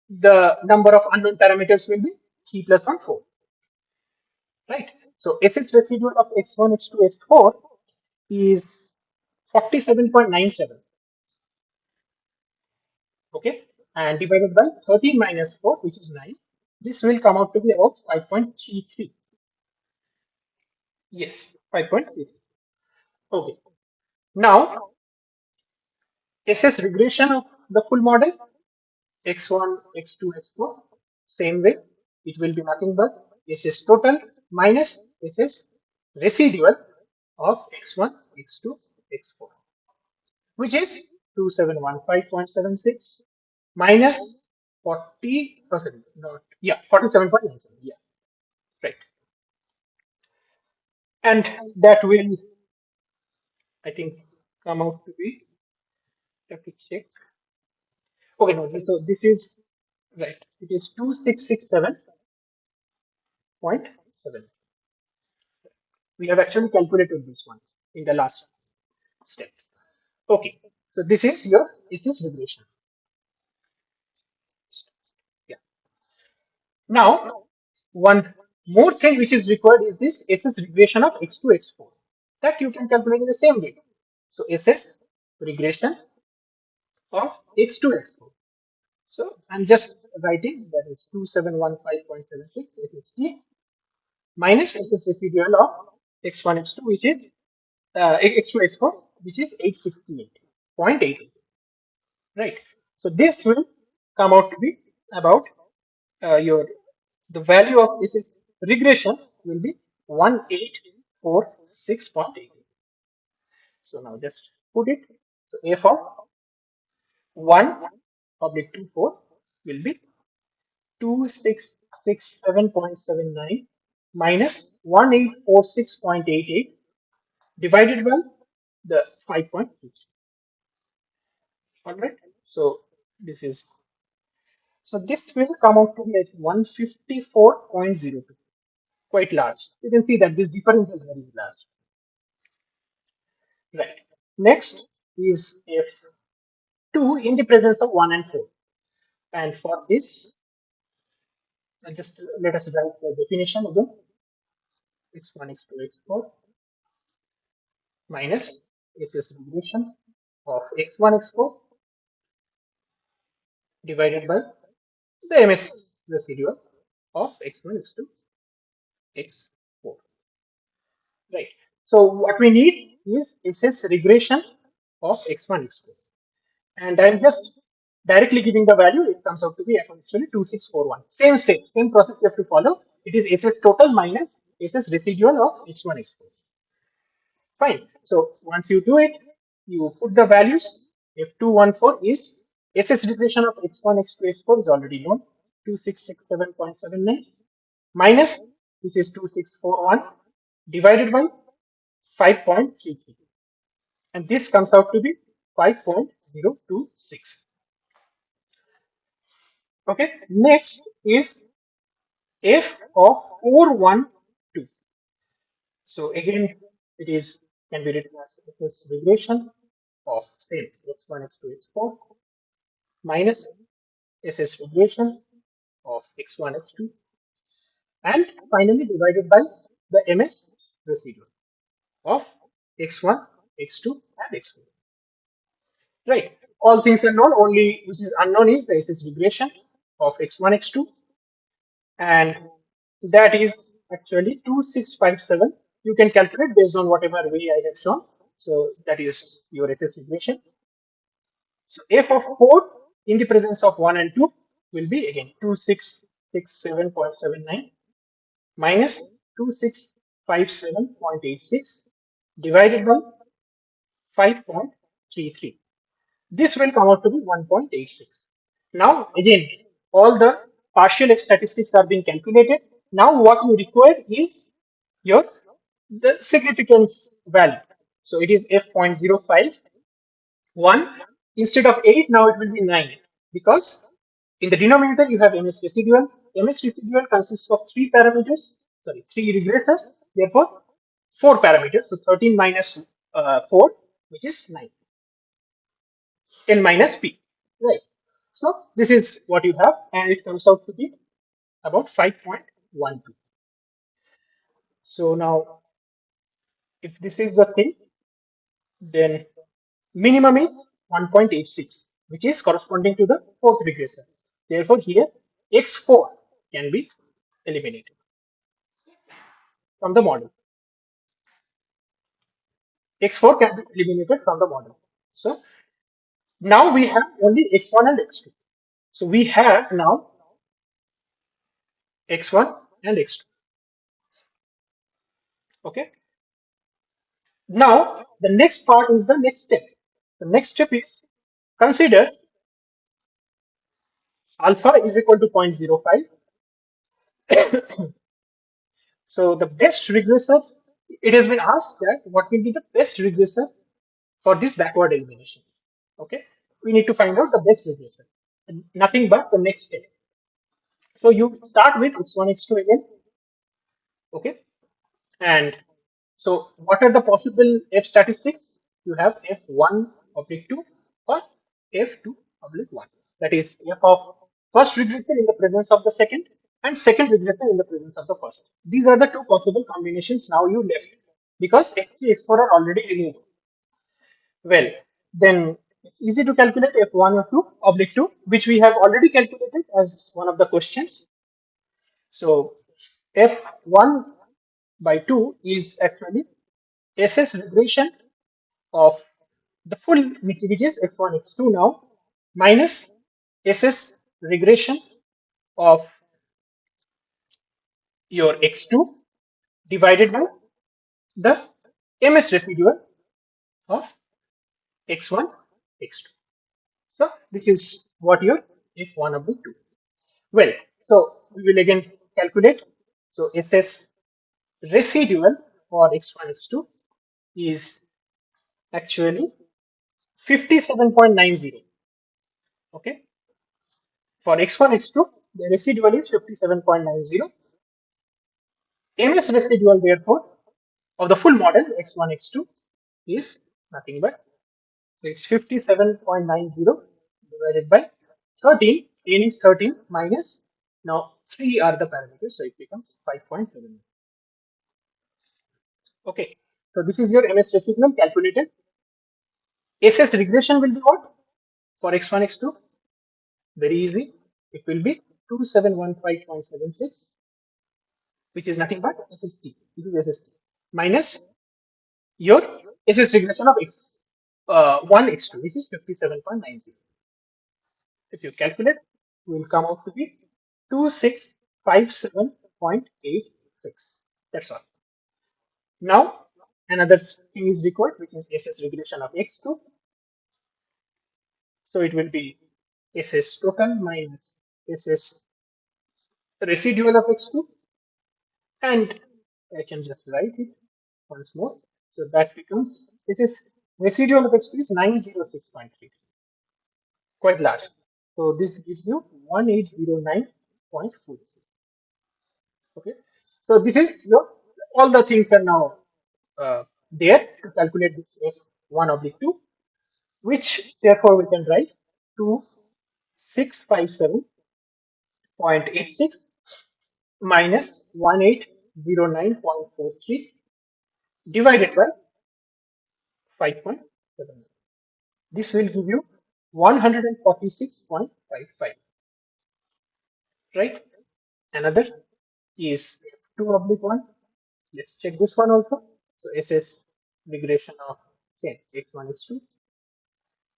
the number of unknown parameters will be 3 plus 1, 4. Right. So SS residual of x1, x2, x4 is 47.97. Okay. And divided by 13 minus 4, which is 9. This will come out to be about 5.33. Yes, 5.33. Okay. Now, SS regression of the full model x1, x2, x4, same way, it will be nothing but SS total minus SS residual of x1, x2, x4, which is 2715.76 minus 40%, not, yeah, 47.97, yeah, right. And that will, I think, come out to be, let me check. Okay, no, this is, right, it is 2667.7. We have actually calculated this one in the last steps. Okay, so this is your SS regression. Yeah. Now, one more thing which is required is this SS regression of x2, x4. That you can calculate in the same way. So SS regression of x2, x4. So I'm just writing that is 2715.76 SHT minus SS residual of x1, x2, which is x2, x4, which is 868.8. right? So this will come out to be about your the value of this is regression will be 1846.8. So now just put it. So f of 1 oblique 24 will be 2667.79 minus 1846.88 divided by the 5.2. All right. So this is so this will come out to be as 154.02. Quite large. You can see that this difference is very large. Right. Next is F2 in the presence of 1 and 4. And for this, just let us write the definition again. X1, X2, X4 minus is this regression of X1, X4 divided by the MS residual of X1, X2, X4. Right. So what we need is SS regression of X1, X2. And I'm just directly giving the value, it comes out to be actually 2641. Same step, same process you have to follow. It is SS total minus SS residual of H1, H4. Fine. So once you do it, you put the values. F214 is SS regression of X1, X2, X4 is already known, 2667.79 minus this is 2641 divided by 5.33. And this comes out to be 5.026. Okay, next is f of 412. So again, it is can be written as this regression of same x1, x2, x4 minus SS regression of x1, x2, and finally divided by the MS residual of x1, x2, and x4. Right. All things are known. Only which is unknown is the SS regression of x1, x2, and that is actually 2657. You can calculate based on whatever way I have shown. So that is your SS equation. So f of 4 in the presence of 1 and 2 will be again 2667.79 minus 2657.86 divided by 5.33. This will come out to be 1.86. Now, again, all the partial statistics are being calculated. Now, what you require is your the significance value. So it is f.051. Instead of 8, now it will be 9 because in the denominator you have ms residual. Ms residual consists of three regressors. Therefore, 4 parameters. So 13 minus 4, which is 9. N minus P. Right. So this is what you have, and it comes out to be about 5.12. So now, if this is the thing, then minimum is 1.86, which is corresponding to the fourth regressor. Therefore, here x4 can be eliminated from the model. X4 can be eliminated from the model. So now we have only x1 and x2. So we have now x1 and x2. Okay. Now, the next part is the next step. The next step is consider alpha is equal to 0.05. So the best regressor, it has been asked that what will be the best regressor for this backward elimination. Okay, we need to find out the best regressor. And nothing but the next step. So you start with x1, x2 again. Okay, and so what are the possible f statistics? You have f1 oblique 2 or f2 oblique 1. That is f of first regression in the presence of the second and second regression in the presence of the first. These are the two possible combinations now you left because x3, x4 are already removed. Well, then it's easy to calculate f1 or 2 oblique 2, which we have already calculated as one of the questions. So f1 by 2 is actually SS regression of the full which is x1, x2 now minus SS regression of your x2 divided by the MS residual of x1, x2. So this is what your f1 of the 2. Well, so we will again calculate. So SS residual for x1, x2 is actually 57.90. Okay, for x1, x2, the residual is 57.90. MS residual, therefore, of the full model x1, x2 is nothing but, so it's 57.90 divided by 13. N is 13 minus, now 3 are the parameters, so it becomes 5.7. Okay, so this is your MS residual calculated. SS regression will be what? For x1, x2, very easy. It will be 2715.76, which is nothing but SST. This is SST minus your SS regression of x1, x2, which is 57.90. If you calculate, it will come out to be 2657.86. That's all. Now, another thing is required, which is SS regression of x2. So it will be SS total minus SS residual of x2, and I can just write it once more. So that becomes, this is residual of x2 is 906.3, quite large. So this gives you 1809.4. Okay, so this is your, all the things are now there to calculate this f1 oblique 2, which therefore we can write 2657.86 minus 1809.43 divided by 5.7. This will give you 146.55, right? Another is f2 oblique 1. Let's check this one also. So SS regression of, okay, x1, x2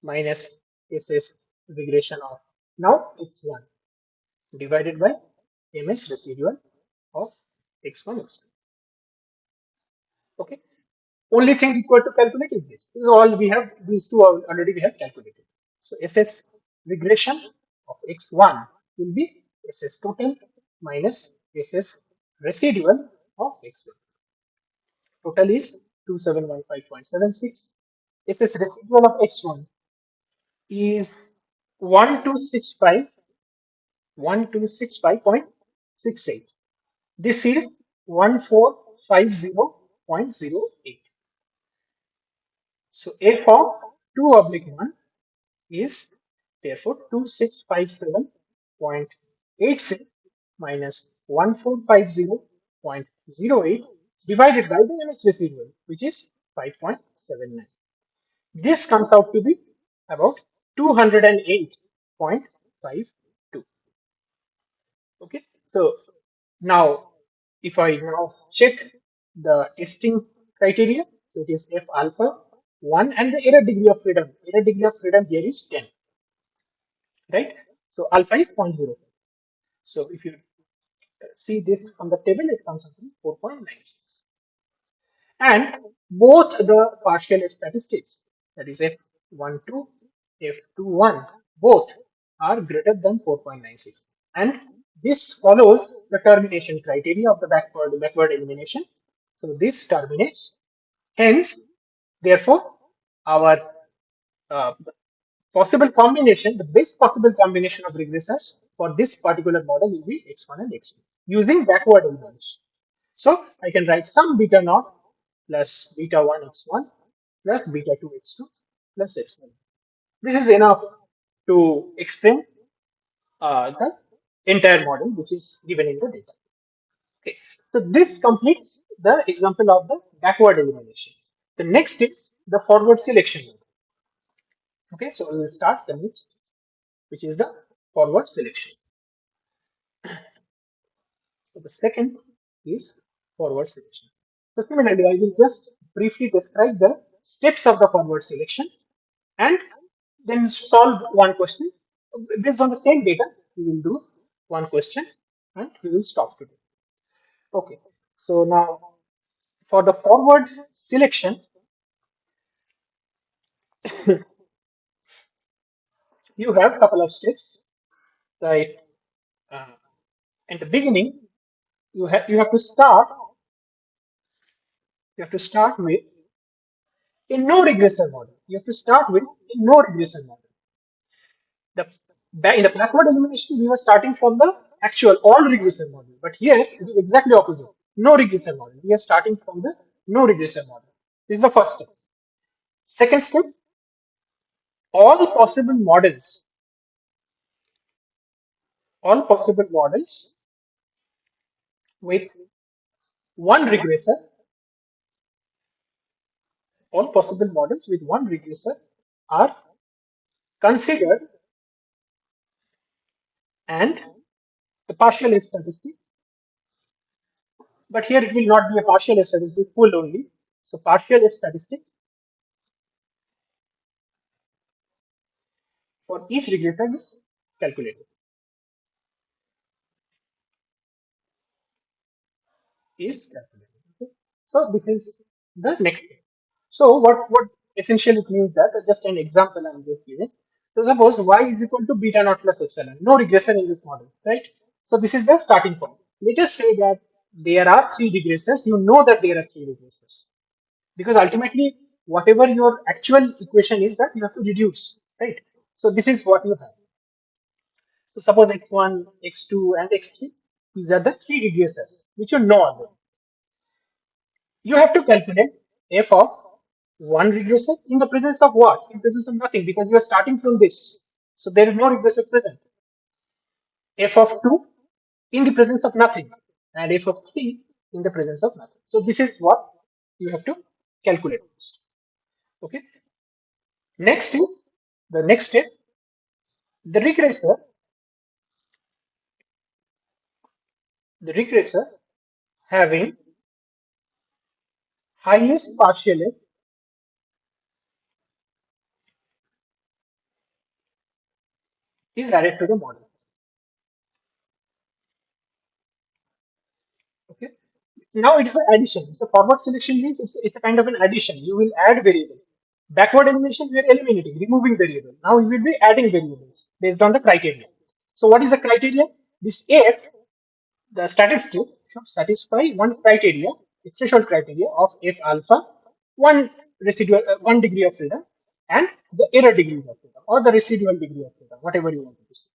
minus SS regression of now x1 divided by MS residual of x1, x2. Okay. Only thing required to calculate is this. This is all we have. These two already we have calculated. So SS regression of x1 will be SS total minus SS residual of x1. Total is 2715.76. SS residual of x1 is 1265 1265.68. This is 1450.08. So f of 2 oblique 1 is therefore 2657.86 minus 1450.08 divided by the MS residual, which is 5.79. This comes out to be about 208.52. Okay, so now if I now check the testing criteria, so it is F alpha 1 and the error degree of freedom. Error degree of freedom here is 10, right? So alpha is 0.0. So if you see this on the table, it comes out to 4.96. And both the partial statistics, that is F12, F21, both are greater than 4.96. And this follows the termination criteria of the backward elimination. So this terminates. Hence, therefore, our uh, possible combination, the best possible combination of regressors for this particular model will be x1 and x2 using backward elimination. So I can write some beta naught plus beta 1 x1 plus beta 2 x2 plus x1. This is enough to explain the entire model which is given in the data. Okay. So this completes the example of the backward elimination. The next is the forward selection. Okay, so we will start the next, which is the forward selection. So the second is forward selection. So similarly, I will just briefly describe the steps of the forward selection and then solve one question. Based on the same data, we will do one question and we will stop today. Okay. So now for the forward selection, you have a couple of steps, right? Uh, in the beginning, you have to start with a no regression model. You have to start with a no regression model. In the backward elimination, we were starting from the actual all regression model, but here it is exactly opposite. No regression model. We are starting from the no regression model. This is the first step. Second step, all possible models, all possible models with one regressor, all possible models with one regressor are considered, and the partial F statistic, but here it will not be a partial F statistic, full only. So partial F statistic for each regressor is calculated. Is calculated. Okay. So this is the next step. So what essentially it means that just an example I'm just giving. So suppose y is equal to beta naught plus epsilon. No regression in this model, right? So this is the starting point. Let us say that there are three regressors. You know that there are three regressors because ultimately whatever your actual equation is that you have to reduce, right? So this is what you have. So suppose x1, x2, and x3. These are the three regressors which you know already. You have to calculate f of one regressor in the presence of what? In presence of nothing, because you are starting from this. So there is no regressor present. F of 2 in the presence of nothing, and f of 3 in the presence of nothing. So this is what you have to calculate. Okay. Next is the next step. The regressor having highest partial f is added to the model. Okay. Now it's an addition. So forward selection means it's a kind of an addition. You will add variable. Backward elimination, we are eliminating, removing variable. Now we will be adding variables based on the criteria. So what is the criteria? This F, the statistic, should satisfy one criteria, the threshold criteria of F alpha, one residual, 1 degree of freedom, and the error degree of freedom, or the residual degree of freedom, whatever you want to say.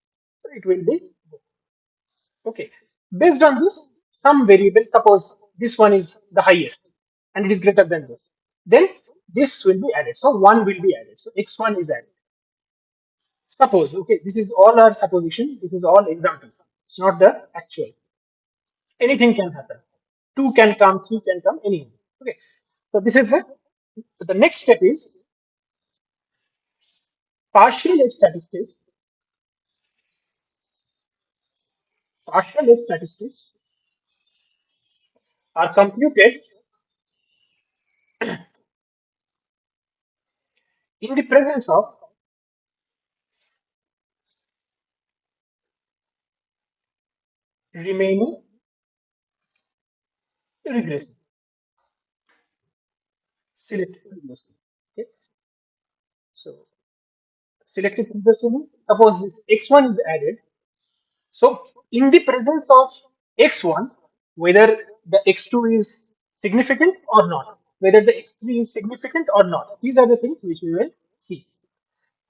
So it will be okay. Based on this, some variable, suppose this one is the highest and it is greater than this, then this will be added. So one will be added. So x1 is added. Suppose, okay, this is all our supposition, this is all examples. It's not the actual. Anything can happen. Two can come, three can come, anything. Okay. So this is the next step is partial F statistics. Partial F statistics are computed in the presence of remaining regression, selected regression. Okay. So selected regression means suppose this x1 is added. So in the presence of x1, whether the x2 is significant or not, whether the x3 is significant or not, these are the things which we will see.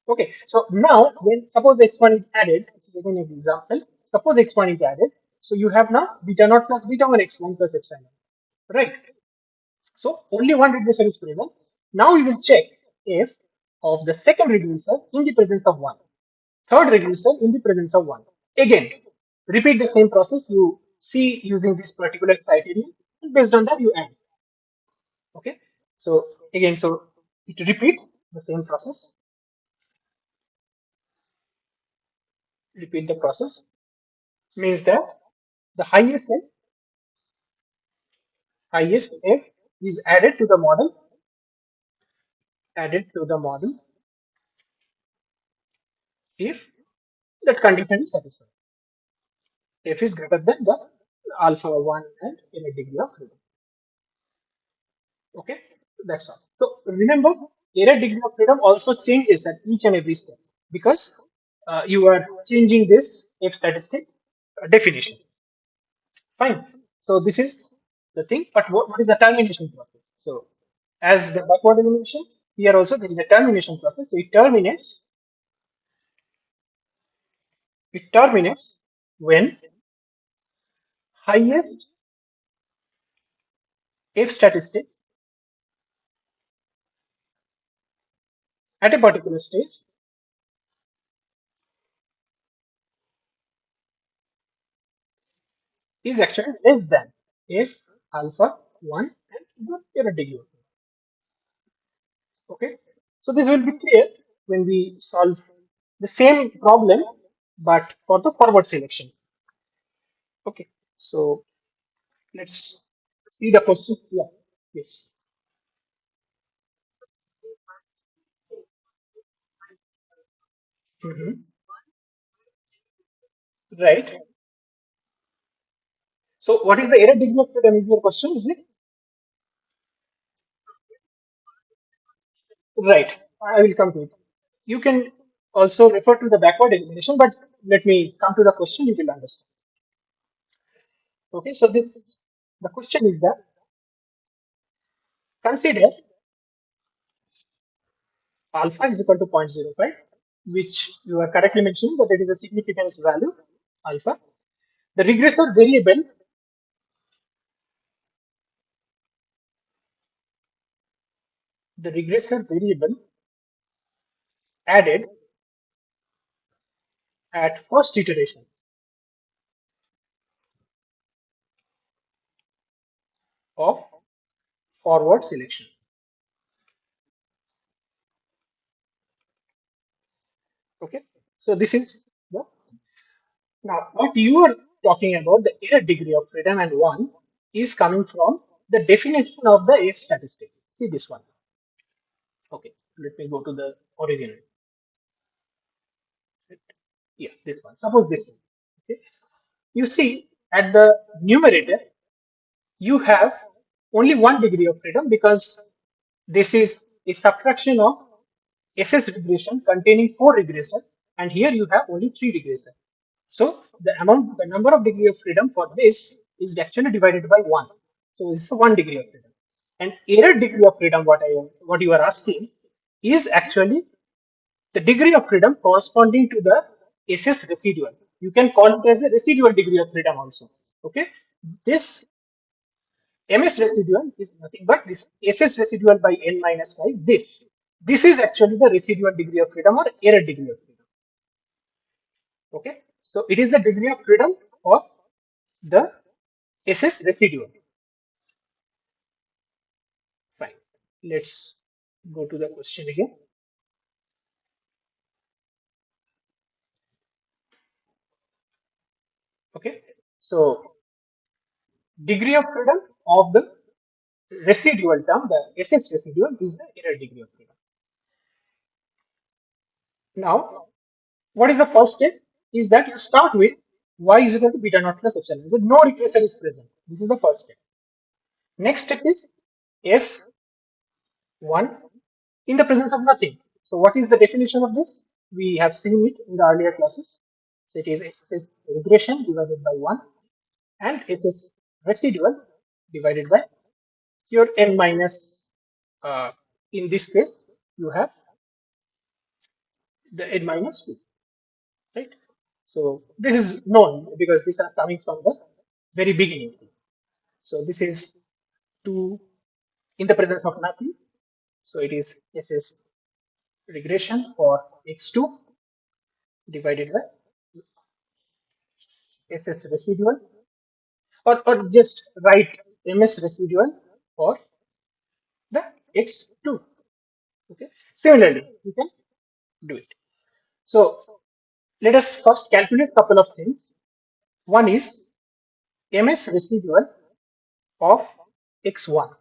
Okay, so now when suppose x1 is added, again an example, suppose x1 is added, so you have now beta naught plus beta 1 x1 plus epsilon, right? So only one regressor is present. Now we will check if of the second regressor in the presence of one, third regressor in the presence of one. Again, repeat the same process. You see using this particular criteria, and based on that you add. Okay. So again, so it repeat the same process. Repeat the process means that the highest f is added to the model, added to the model, if that condition is satisfied. F is greater than the alpha 1 and inner degree of freedom. Okay, that's all. So remember, error degree of freedom also changes at each and every step because you are changing this F statistic definition. Fine. So this is the thing. But what is the termination process? So as the backward elimination, here also there is a termination process. So it terminates when highest F statistic at a particular stage is actually less than F alpha 1 and the error degree. Okay. So this will be clear when we solve the same problem, but for the forward selection. Okay. So let's see the question. Yeah. Yes. Mhm. Right. So what is the error degree of freedom is your question, isn't it? Right. I will come to it. You can also refer to the backward elimination, but let me come to the question, you will understand. Okay. So the question is that consider alpha is equal to 0.05, which you are correctly mentioning that it is a significance value, alpha. The regressor variable, the regressor variable added at first iteration of forward selection. Okay, so this is the now what you are talking about the error degree of freedom and one is coming from the definition of the F statistic. See this one. Okay, let me go to the original. Yeah, this one. Suppose this one. Okay, you see at the numerator you have only one degree of freedom because this is a subtraction of SS regression containing four regressors, and here you have only three regressors. So the number of degree of freedom for this is actually divided by one. So it's the one degree of freedom. And error degree of freedom, what you are asking, is actually the degree of freedom corresponding to the SS residual. You can call it as a residual degree of freedom also. Okay, this MS residual is nothing but this SS residual by n minus 5. This is actually the residual degree of freedom or error degree of freedom. Okay, so it is the degree of freedom of the SS residual. Fine. Let's go to the question again. Okay, so degree of freedom of the residual term, the SS residual is the error degree of freedom. Now, what is the first step? Is that you start with y is equal to beta naught plus epsilon. With no regressor is present. This is the first step. Next step is F1 in the presence of nothing. So what is the definition of this? We have seen it in the earlier classes. So it is SS regression divided by 1 and SS residual divided by your n minus, uh, in this case, you have the n minus 2, right? So this is known because these are coming from the very beginning. So this is 2 in the presence of nothing. So it is SS regression for x2 divided by SS residual, or just write MS residual for the x2. Okay. Similarly, you can do it. So let us first calculate couple of things. One is MS residual of x1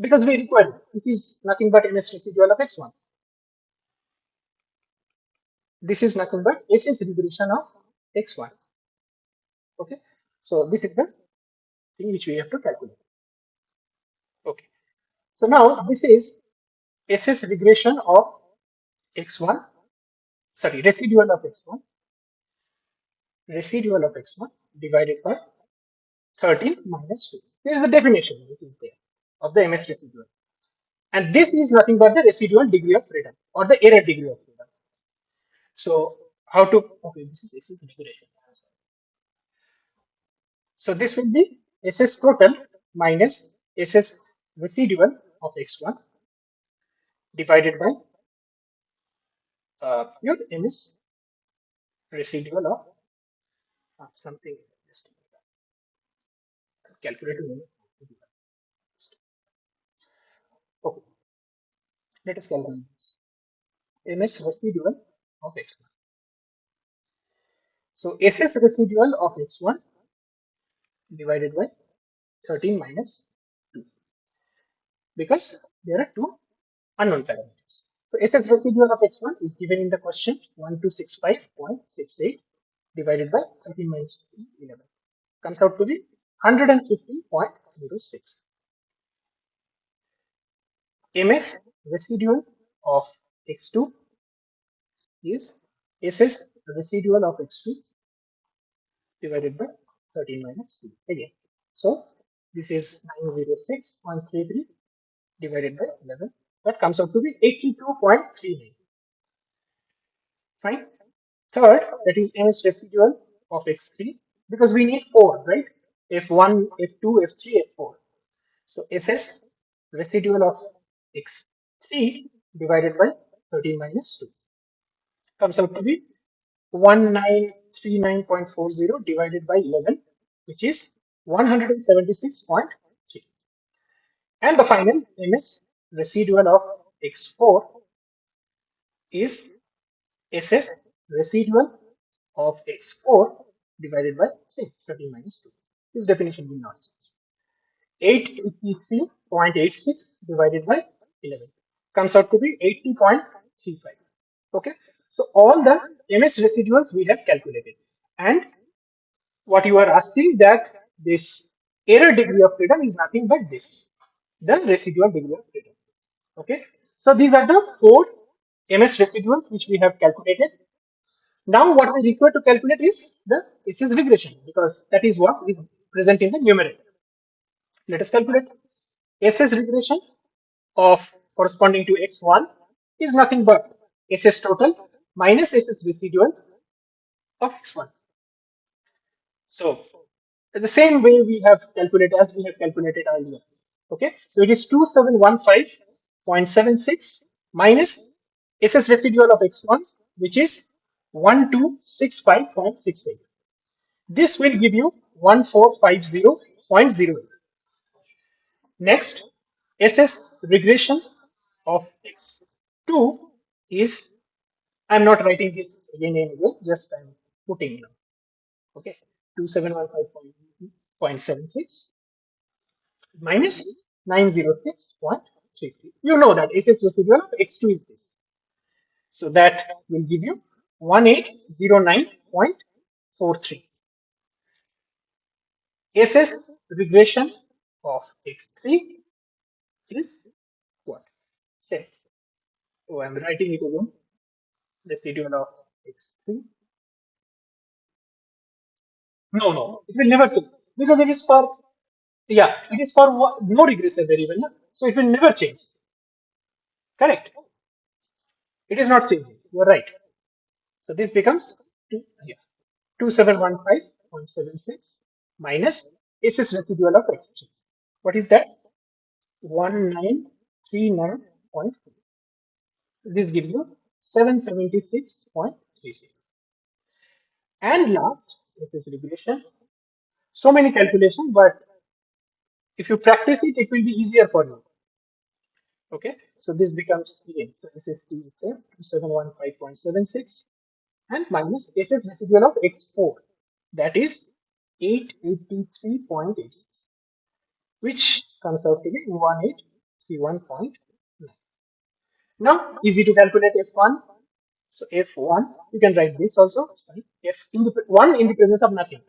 because we require it is nothing but MS residual of x1. This is nothing but SS regression of x1. Okay, so this is the thing which we have to calculate. Okay, so now this is SS regression of x1, sorry, residual of x1 divided by 13 minus 2. This is the definition which is there of the MS residual. And this is nothing but the residual degree of freedom or the error degree of freedom. So how to, okay, this is regression. So this will be SS total minus SS residual of x1 divided by your MS residual of something. Just calculate it. Okay, let us calculate MS residual of x1. So SS residual of x1 divided by 13 minus 2 because there are two unknown parameters. So SS residual of x1 is given in the question 1265.68 divided by 13 minus 2, 11. Comes out to be 150.06. MS residual of x2 is SS residual of x2 divided by 13 minus 2 again. So this is 906.33 divided by 11. That comes out to be 82.39. Fine. Third, that is MS residual of x3 because we need 4, right? F1, F2, F3, F4. So SS residual of x3 divided by 13 minus 2 comes out to be 1939.40 divided by 11, which is 176.3. And the final MS residual of x4 is SS residual of x4 divided by say 13 minus 2. This definition will not change. 883.86 divided by 11 comes out to be 80.35. Okay, so all the MS residuals we have calculated, and what you are asking that this error degree of freedom is nothing but this, the residual degree of freedom. Okay, so these are the four MS residuals which we have calculated. Now what we require to calculate is the SS regression because that is what is present in the numerator. Let us calculate. SS regression of corresponding to x1 is nothing but SS total minus SS residual of x1. So the same way we have calculated as we have calculated earlier. Okay, so it is 2715.76 minus SS residual of x1, which is 1265.68. This will give you 1450.08. Next, SS regression of x2 is, I'm not writing this again and again, just I'm putting now. Okay, 2715.76 minus 906.33. You know that SS residual of x2 is this. So that will give you 1809.43. SS regression of x3 is what? 6. So I'm writing it again. Residual of x3. No, it will never change because it is for, yeah, it is for no regressive variable, no? So it will never change. Correct. It is not changing. You are right. So this becomes two, yeah, 2715.76 minus SS residual of x3. What is that? 1939.4. This gives you 776.36. And last, SS regression. So many calculations, but if you practice it, it will be easier for you. Okay, so this becomes again, so this is 2715.76 and minus SS residual of x4, that is 883.86, which comes out to be 1831.9. Now, easy to calculate f1, So F1, you can write this also. It's fine. F in the 1 in the presence of nothing.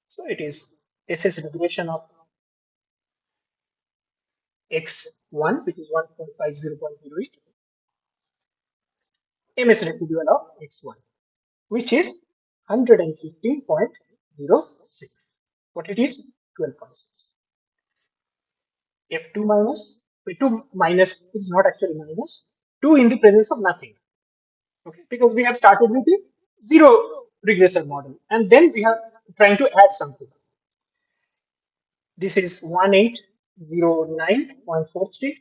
So it is SS regression of X1, which is 1.50.08, MS residual of X1, which is 115.06. What it is? 12.6. F2 minus, F2 minus is not actually minus, 2 in the presence of nothing. Okay, because we have started with the zero regressor model and then we are trying to add something. This is 1809.43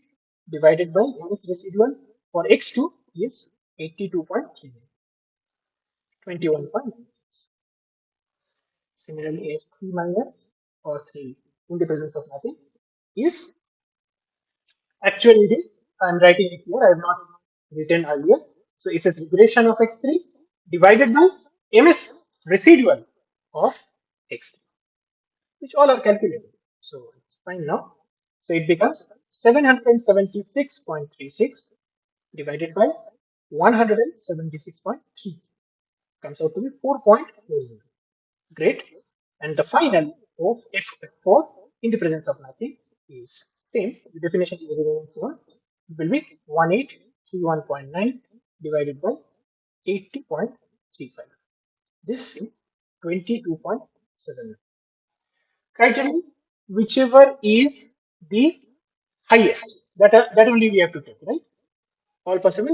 divided by MS residual for X2 is 82.3, 21.9. Similarly, F3 minus or 3 in the presence of nothing is actually it is. I'm writing it here. I have not written earlier. So it says regression of X3 divided by MS residual of X3, which all are calculated. So it's fine now. So it becomes 776.36 divided by 176.3 comes out to be 4.40. Great. And the final of F4 in the presence of nothing is same. The definition is very one. It will be 1831.9 divided by 80.35. This is 22.7. Criteria, whichever is the highest. That only we have to take, right? All possible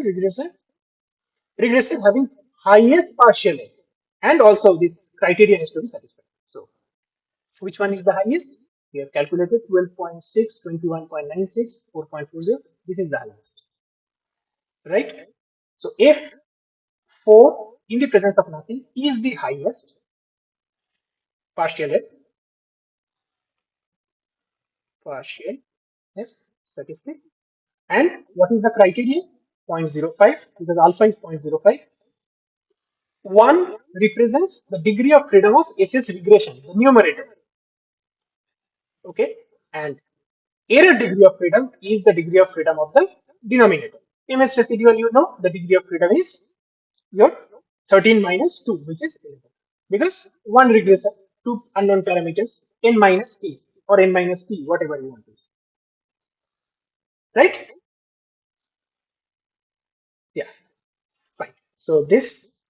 regressive having highest partial error. And also this criteria has to be satisfied. So which one is the highest? We have calculated 12.6, 21.96, 4.40. This is the highest, right? So if 4 in the presence of nothing is the highest partial F, partial F statistic. And what is the criteria? 0.05 because alpha is 0.05. 1 represents the degree of freedom of SS regression, the numerator. Okay. And error degree of freedom is the degree of freedom of the denominator. MS residual, you know, the degree of freedom is your 13 minus 2, which is 11. Because one regressor, two unknown parameters, n minus p or n minus p, whatever you want to use. Right? Yeah, fine. So this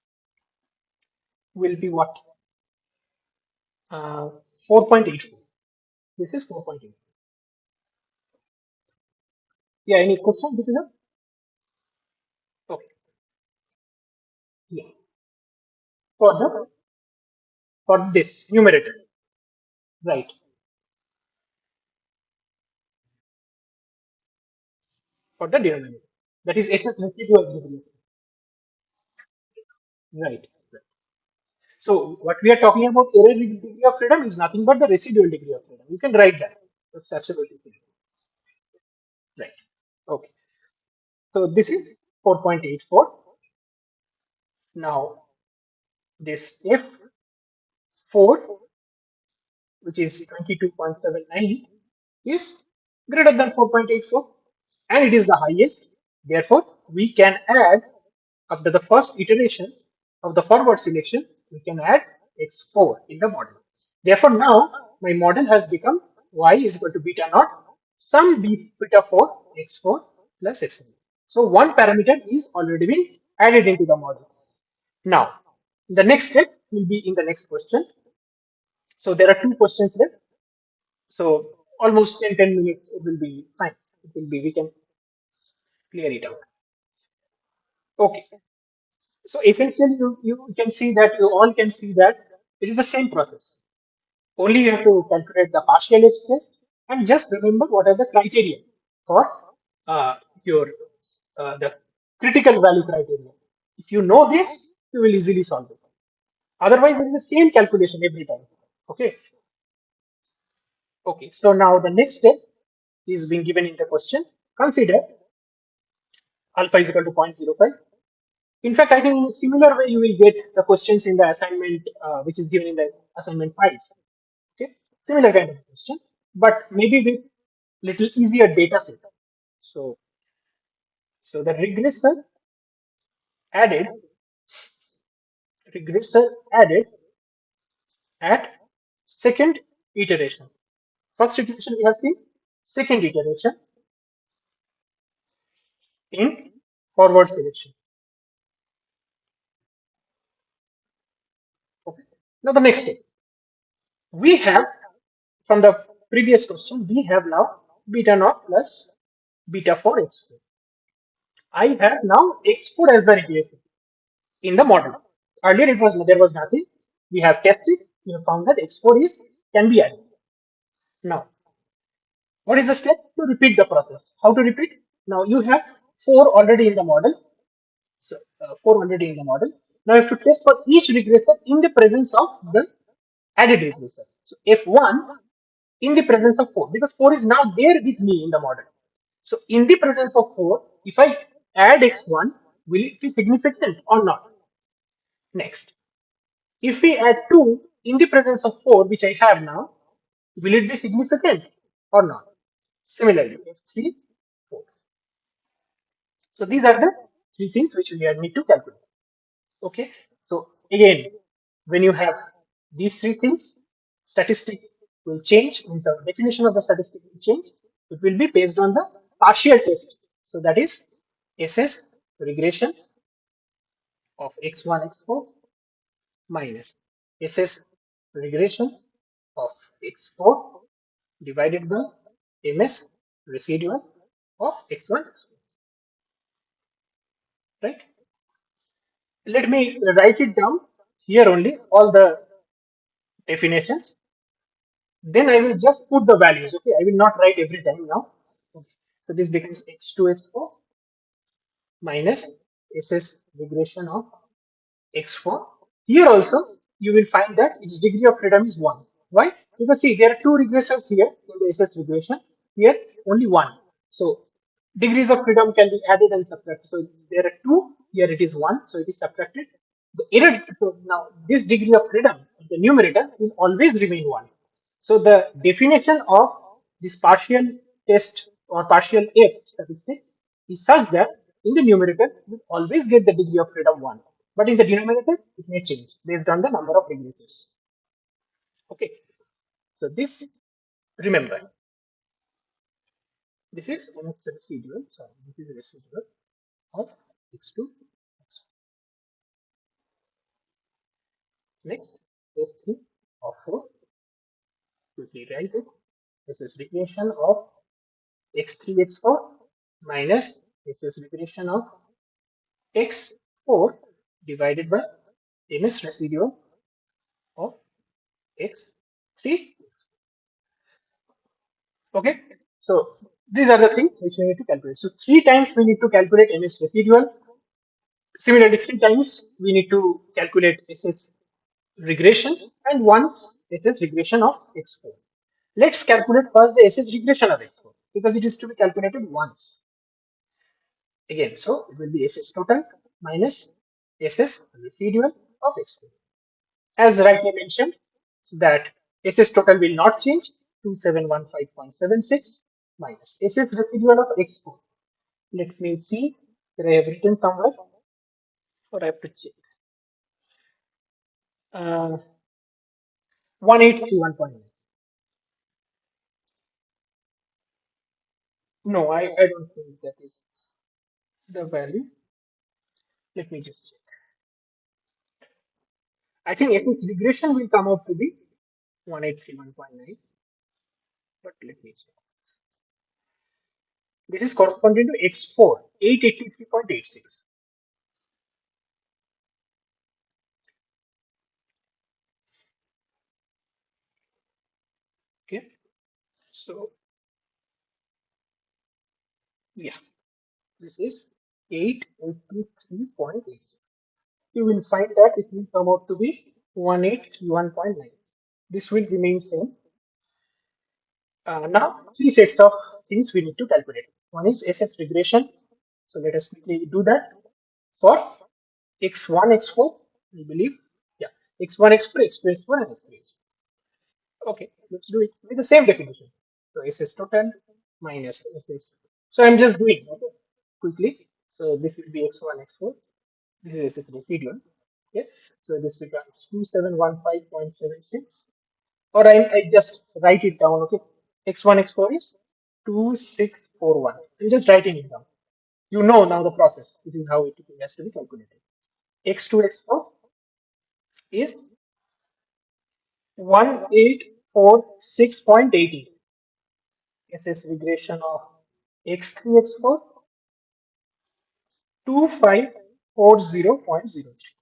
will be what? 4.84. This is 4.8. Yeah, any question? This is a okay. Yeah. For this numerator. Right. For the denominator. That is SS residual degree. Right. Right. So what we are talking about error degree of freedom is nothing but the residual degree of freedom. You can write that. That's absolutely fine. Right. Okay. So this is 4.84. Now this F4, which is 22.79, is greater than 4.84 and it is the highest. Therefore, we can add after the first iteration of the forward selection, we can add x4 in the model. Therefore, now my model has become y is equal to beta naught sum b beta 4 x4 plus x7. So one parameter is already been added into the model. Now, the next step will be in the next question. So there are two questions left. So almost 10 minutes, it will be fine. It will be, we can clear it out. Okay. So essentially, you can see that, you all can see that it is the same process. Only you have to calculate the partial edge test and just remember what are the criteria for your the critical value criteria. If you know this, you will easily solve it. Otherwise, it is the same calculation every time. Okay. Okay. So now the next step is being given in the question. Consider alpha is equal to 0.05. In fact, I think in a similar way you will get the questions in the assignment, which is given in the assignment 5. Okay, similar kind of question, but maybe with little easier data set. So, so the regressor added, regressor added at second iteration. First iteration we have seen, second iteration in forward selection. Okay. Now the next step, we have from the previous question, we have now beta naught plus beta 4 x4. I have now x4 as the replacement in the model. Earlier it was there was nothing. We have tested. We have found that x4 is can be added. Now, what is the step to repeat the process? How to repeat? Now you have four already in the model. So four already in the model. Now you have to test for each regressor in the presence of the added regressor. So f1 in the presence of 4 because 4 is now there with me in the model. So in the presence of 4, if I add x1, will it be significant or not? Next, if we add 2 in the presence of 4, which I have now, will it be significant or not? Similarly, f3, 4. So these are the three things which we need to calculate. Okay. So again, when you have these three things, statistic will change, means the definition of the statistic will change. It will be based on the partial test. So that is SS regression of x1, x4 minus SS regression of x4 divided by MS residual of x1, right? Let me write it down here only, all the definitions. Then I will just put the values. Okay, I will not write every time now. Okay. So this becomes x2 x4 minus SS regression of x4. Here also you will find that its degree of freedom is 1. Why? Because see, there are two regressors here in the SS regression. Here only one. So degrees of freedom can be added and subtracted. So there are two. Here it is 1. So it is subtracted. The error. So now this degree of freedom, the numerator, will always remain 1. So the definition of this partial test or partial F statistic is such that in the numerator you always get the degree of freedom 1. But in the denominator, it may change based on the number of regressors. Okay. So this, remember, this is nth residual. Sorry, this is residual of x2. Next, f3 of 4. Quickly write it. This is regression of x3, x4 minus this is regression of x4 divided by ms residual of x3. Okay. So these are the things which we need to calculate. So three times we need to calculate ms residual. Similarly, three times we need to calculate SS regression and once SS regression of x4. Let's calculate first the SS regression of x4 because it is to be calculated once. Again, so it will be SS total minus SS residual of x4. As rightly mentioned, that SS total will not change, 2715.76 minus SS residual of x4. Let me see whether I have written somewhere or I have to check. 1831.9. No, I don't think that is the value. Let me just check. I think SS regression will come out to be 1831.9, but let me check. This is corresponding to X4, 883.86. Okay, so yeah, this is 883.86. You will find that it will come out to be 1831.9. This will remain same. Now, three sets of things we need to calculate. One is SS regression. So let us quickly do that for x1, x4, I believe. Yeah, x1, x4, x2, x4, and x3. Okay, let's do it with the same definition. So SS total minus SS. So I'm just doing okay, quickly. So this will be x1, x4. This is residual. Okay, so this becomes 2715.76, or I just write it down. Okay, x1 x4 is 2641. I'm just writing it down. You know now the process. This is how it has to be calculated. X2 x4 is 1846.80. This is regression of x3 x4 2540.03.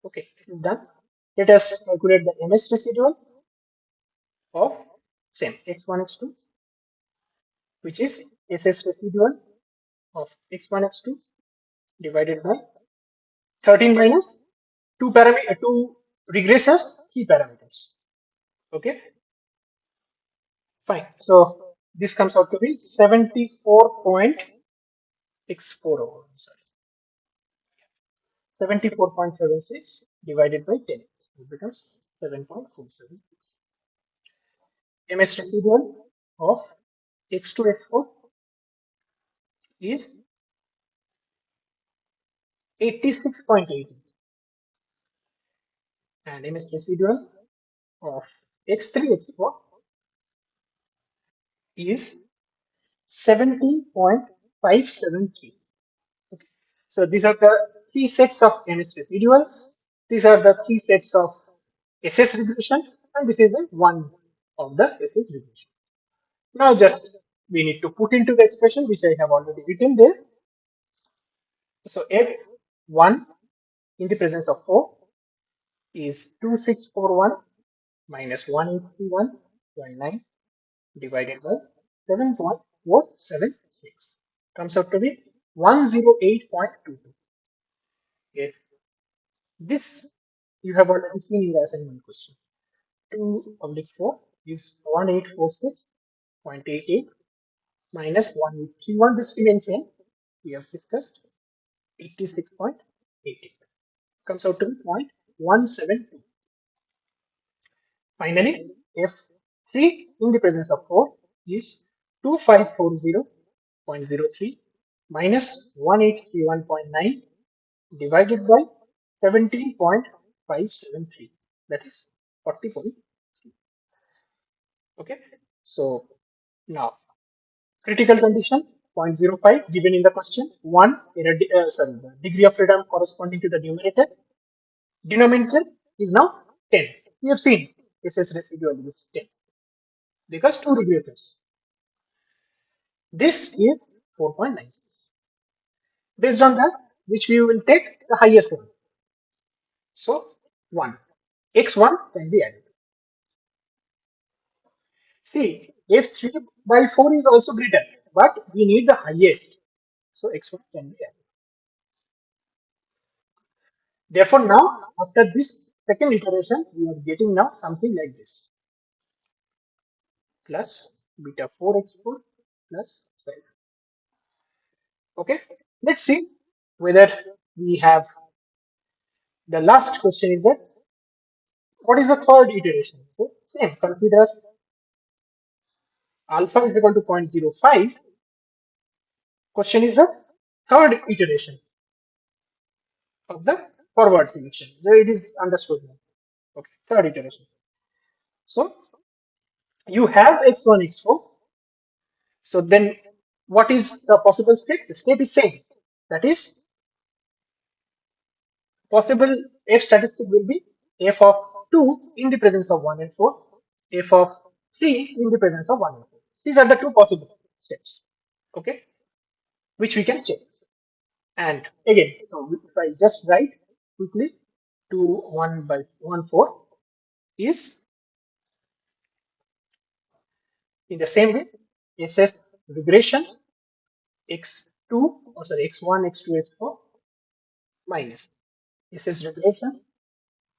Okay, this is done. Let us calculate the MS residual of same x1 x2, which is SS residual of x1 x2 divided by 13 minus two regressors key parameters. Okay, fine. So this comes out to be 74.640. Sorry, 74.76 divided by 10. It becomes 7.476. MS residual of x2 x4 is 86.80, and MS residual of x3 x4 is 17.573. Okay. So these are the three sets of MS residuals. These are the three sets of SS regression, and this is the one of the SS regression. Now just we need to put into the expression which I have already written there. So F1 in the presence of 4 is 2641 minus 1831.9 divided by 7.476. Comes out to be 108.22. Yes, this you have already seen in the assignment question. 2 oblique 4 is 1846.88 minus 1831. This remains same. We have discussed 86.88. Comes out to be 0.172. Finally, F3 in the presence of 4 is 2540.03 minus 1831.9 divided by 17.573. That is 40.3. Okay. So now critical condition 0.05 given in the question. One the degree of freedom corresponding to the numerator. Denominator is now 10. We have seen this is residual is 10 because two regressors. This is 4.96. Based on that, which we will take the highest one. So 1. X1 can be added. See, if 3 by 4 is also greater, but we need the highest. So X1 can be added. Therefore, now after this second iteration, we are getting now something like this plus beta 4x4 plus 5. Okay, let's see whether we have the last question is that what is the third iteration? So same, consider alpha is equal to 0.05. Question is the third iteration of the forward selection. So it is understood now. Okay, third iteration. So you have x1, x4. So then what is the possible state? The state is same. That is possible f statistic will be f of 2 in the presence of 1 and 4, f of 3 in the presence of 1 and 4. These are the two possible states. Okay, which we can check. And again, so if I just write quickly, 2 1 by 1 4 is in the same way SS regression x2 or sorry x1 x2 x4 minus SS regression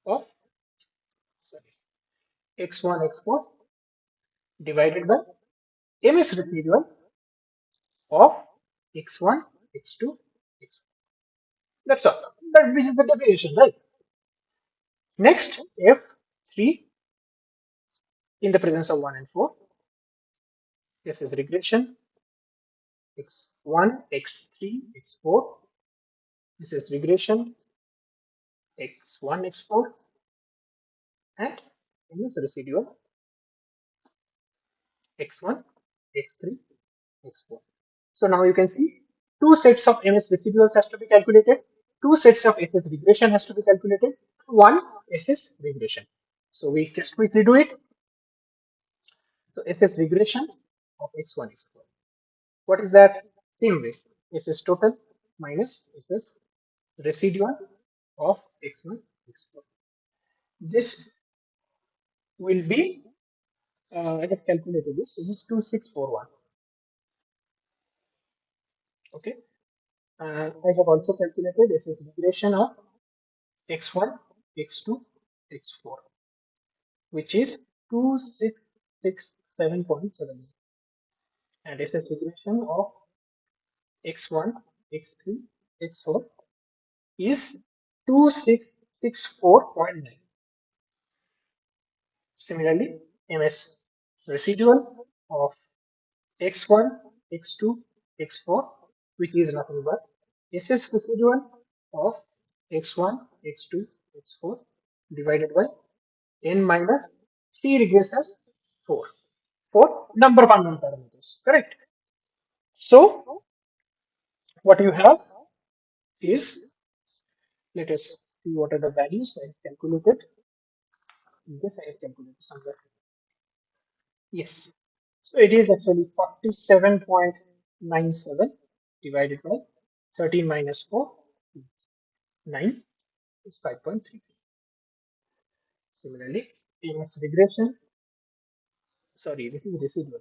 of sorry, x1 x4 divided by MS residual of x1 x2 x4. That's all. But this is the definition, right? Next, f3 in the presence of 1 and 4. This is regression x1 x3 x4. This is regression x1, x4, and ms residual x1, x3, x4. So now you can see two sets of ms residuals has to be calculated, two sets of SS regression has to be calculated, one SS regression. So we just quickly do it. So SS regression of x1, x4. What is that? Same way. SS total minus SS residual of x1, x4. This will be, I have calculated this. This is 2641. Okay. I have also calculated SS regression of x1, x2, x4, which is 2667.7. And SS regression of x1, x3, x4 is 2664.9. Similarly, MS residual of x1, x2, x4, which is nothing but SS residual of x1, x2, x4 divided by n minus 3 regresses 4 for number of unknown parameters. Correct. So what you have is, let us see what are the values I have calculated. This I have calculated somewhere. Yes. So it is actually 47.97 divided by 13 minus 4, 9 is 5.3. Similarly, MS regression, sorry, this is residual,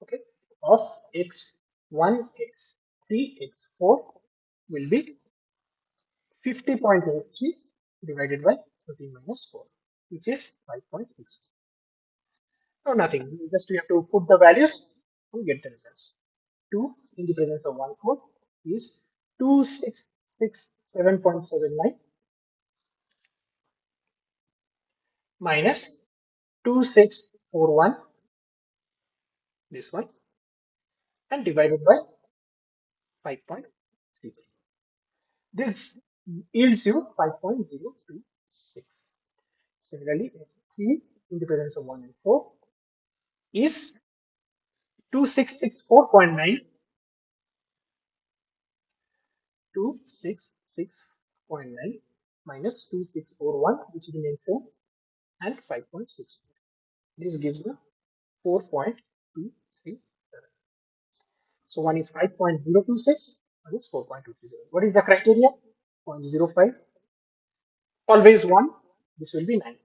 okay, of x1, x3, x4 will be 50.83 divided by 13 minus 4, which is 5.6. No, nothing. Just we have to put the values and get the results. 2 in the presence of 1 4 is 2667.79 minus 2641, this one, and divided by 5.33. This yields you 5.026. Similarly, 3 in the presence of 1 and 4 is 2664.9, 2664.9 minus 2641, which remains same, and 5.6. This gives you 4.237. So one is 5.026, one is 4.237. What is the criteria? 0.05, always 1. This will be 9.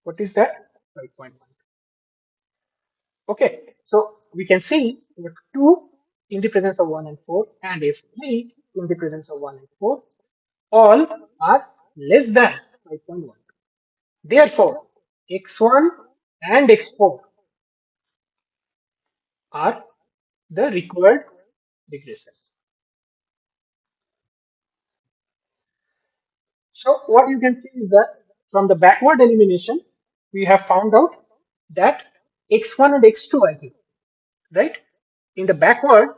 What is that? 5.1. Okay, so we can see if 2 in the presence of 1 and 4 and if 3 in the presence of 1 and 4 all are less than 5.1. Therefore, x1 and x4 are the required regressors. So what you can see is that from the backward elimination, we have found out that x1 and x2, I think, right? In the backward,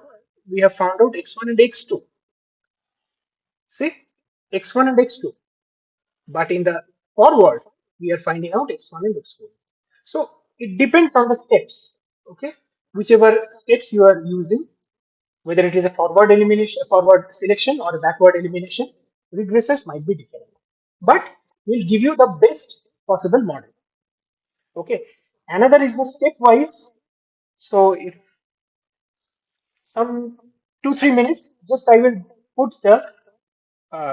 we have found out x1 and x2. See, x1 and x2. But in the forward, we are finding out x1 and x4. So it depends on the steps, okay? Whichever steps you are using, whether it is a forward elimination, a forward selection, or a backward elimination, regresses might be different. But will give you the best possible model. Okay. Another is the stepwise. So if some 2 3 minutes, just I will put the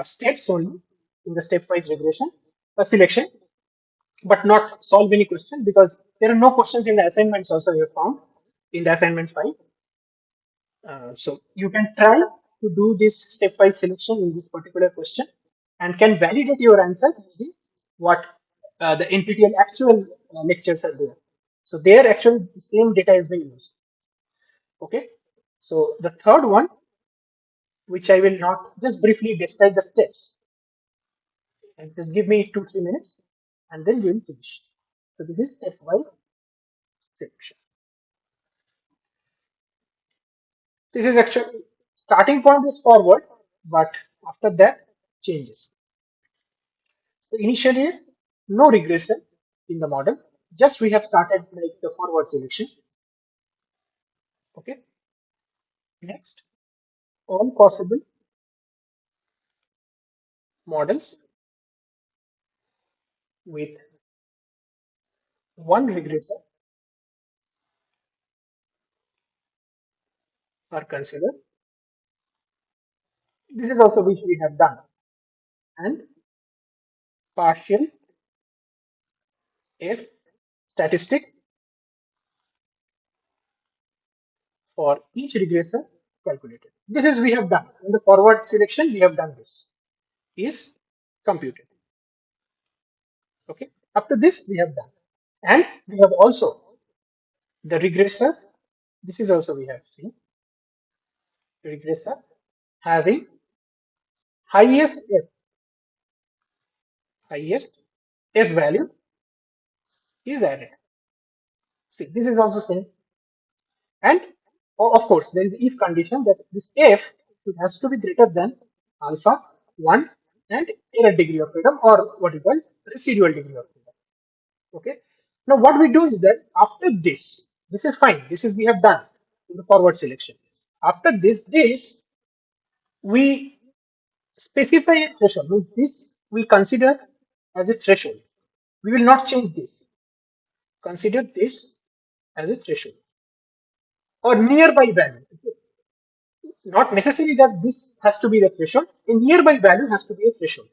steps only in the stepwise regression selection, but not solve any question because there are no questions in the assignments also you have found in the assignment file. So you can try to do this stepwise selection in this particular question and can validate your answer using what the NPTEL actual lectures are there. So there actually the same data is being used. Okay. So the third one, which I will not just briefly describe the steps, and just give me 2 3 minutes, and then we will finish. So this is stepwise selection. This is actually starting point is forward, but after that changes. So initially is no regression in the model. Just we have started like the forward selection. Okay. Next, all possible models with one regressor are considered. This is also which we have done. And partial F statistic for each regressor calculated. This is we have done. In the forward selection, we have done this. Is computed. Okay. After this, we have done. And we have also the regressor. This is also we have seen regressor having highest highest F value is added. See, this is also same. And of course, there is if condition that this F it has to be greater than alpha 1 and error degree of freedom or what you call residual degree of freedom. Okay. Now what we do is that after this is fine. This is we have done in the forward selection. After this we specify a threshold. Means this we consider as a threshold. We will not change this. Consider this as a threshold or nearby value. Not necessarily that this has to be the threshold. A nearby value has to be a threshold,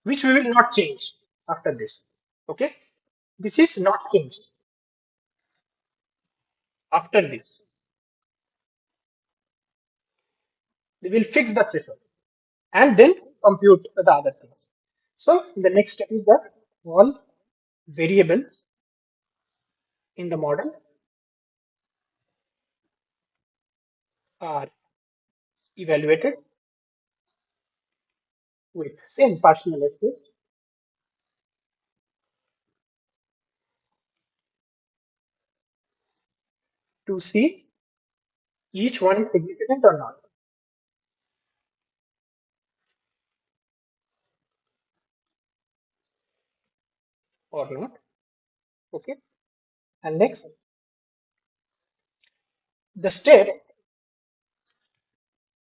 which we will not change after this. Okay, this is not changed after this. We will fix the threshold and then compute the other things. So the next step is that all variables in the model are evaluated with same partial effect to see each one is significant or not. Okay, and next the step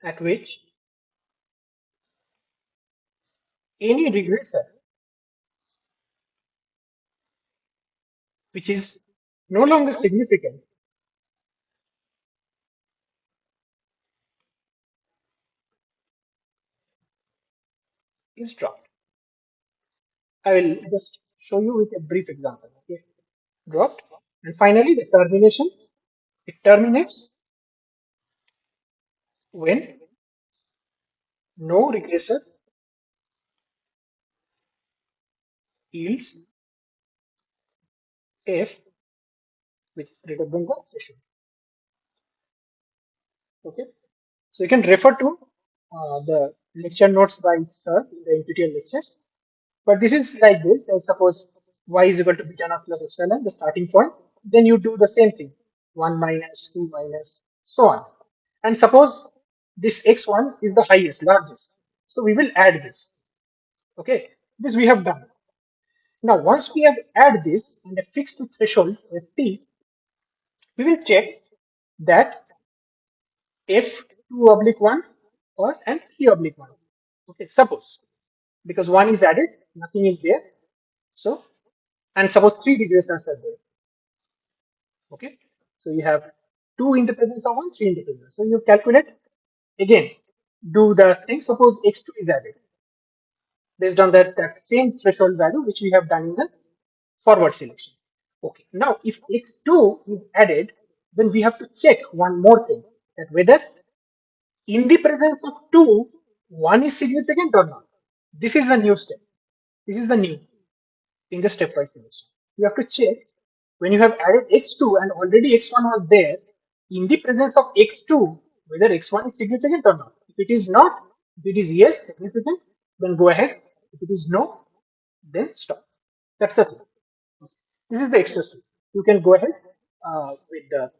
at which any regressor which is no longer significant is dropped. I will just show you with a brief example. Okay, dropped, and finally the termination. It terminates when no regressor yields f which is greater than the threshold. Okay, so you can refer to the lecture notes by sir in the NPTEL lectures. But this is like this. Suppose y is equal to beta naught plus epsilon, the starting point. Then you do the same thing, 1 minus 2 minus so on. And suppose this x1 is the highest, largest. So we will add this. Okay, this we have done. Now once we have add this and a fixed threshold ft, we will check that f2 oblique 1 or and 3 oblique 1. Okay, suppose because 1 is added, nothing is there. So and suppose 3 regressors are there. Okay, so you have 2 in the presence of 1, 3 in the presence. So you calculate again, do the thing. Suppose x2 is added based on that same threshold value which we have done in the forward selection. Okay, now if x2 is added, then we have to check one more thing, that whether in the presence of 2, 1 is significant or not. This is the new step. This is the new in the stepwise selection. You have to check when you have added x2 and already x1 was there, in the presence of x2, whether x1 is significant or not. If it is not, if it is yes, significant, then go ahead. If it is no, then stop. That's the thing. This is the extra step. You can go ahead with the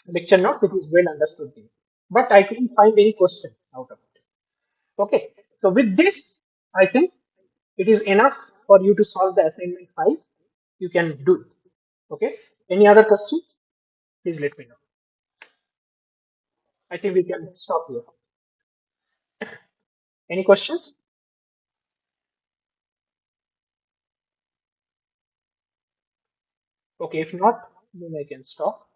lecture notes. It is well understood thing. But I couldn't find any question out of it. Okay. So with this, I think it is enough for you to solve the assignment 5. You can do it. Okay. Any other questions? Please let me know. I think we can stop here. Any questions? Okay. If not, then I can stop.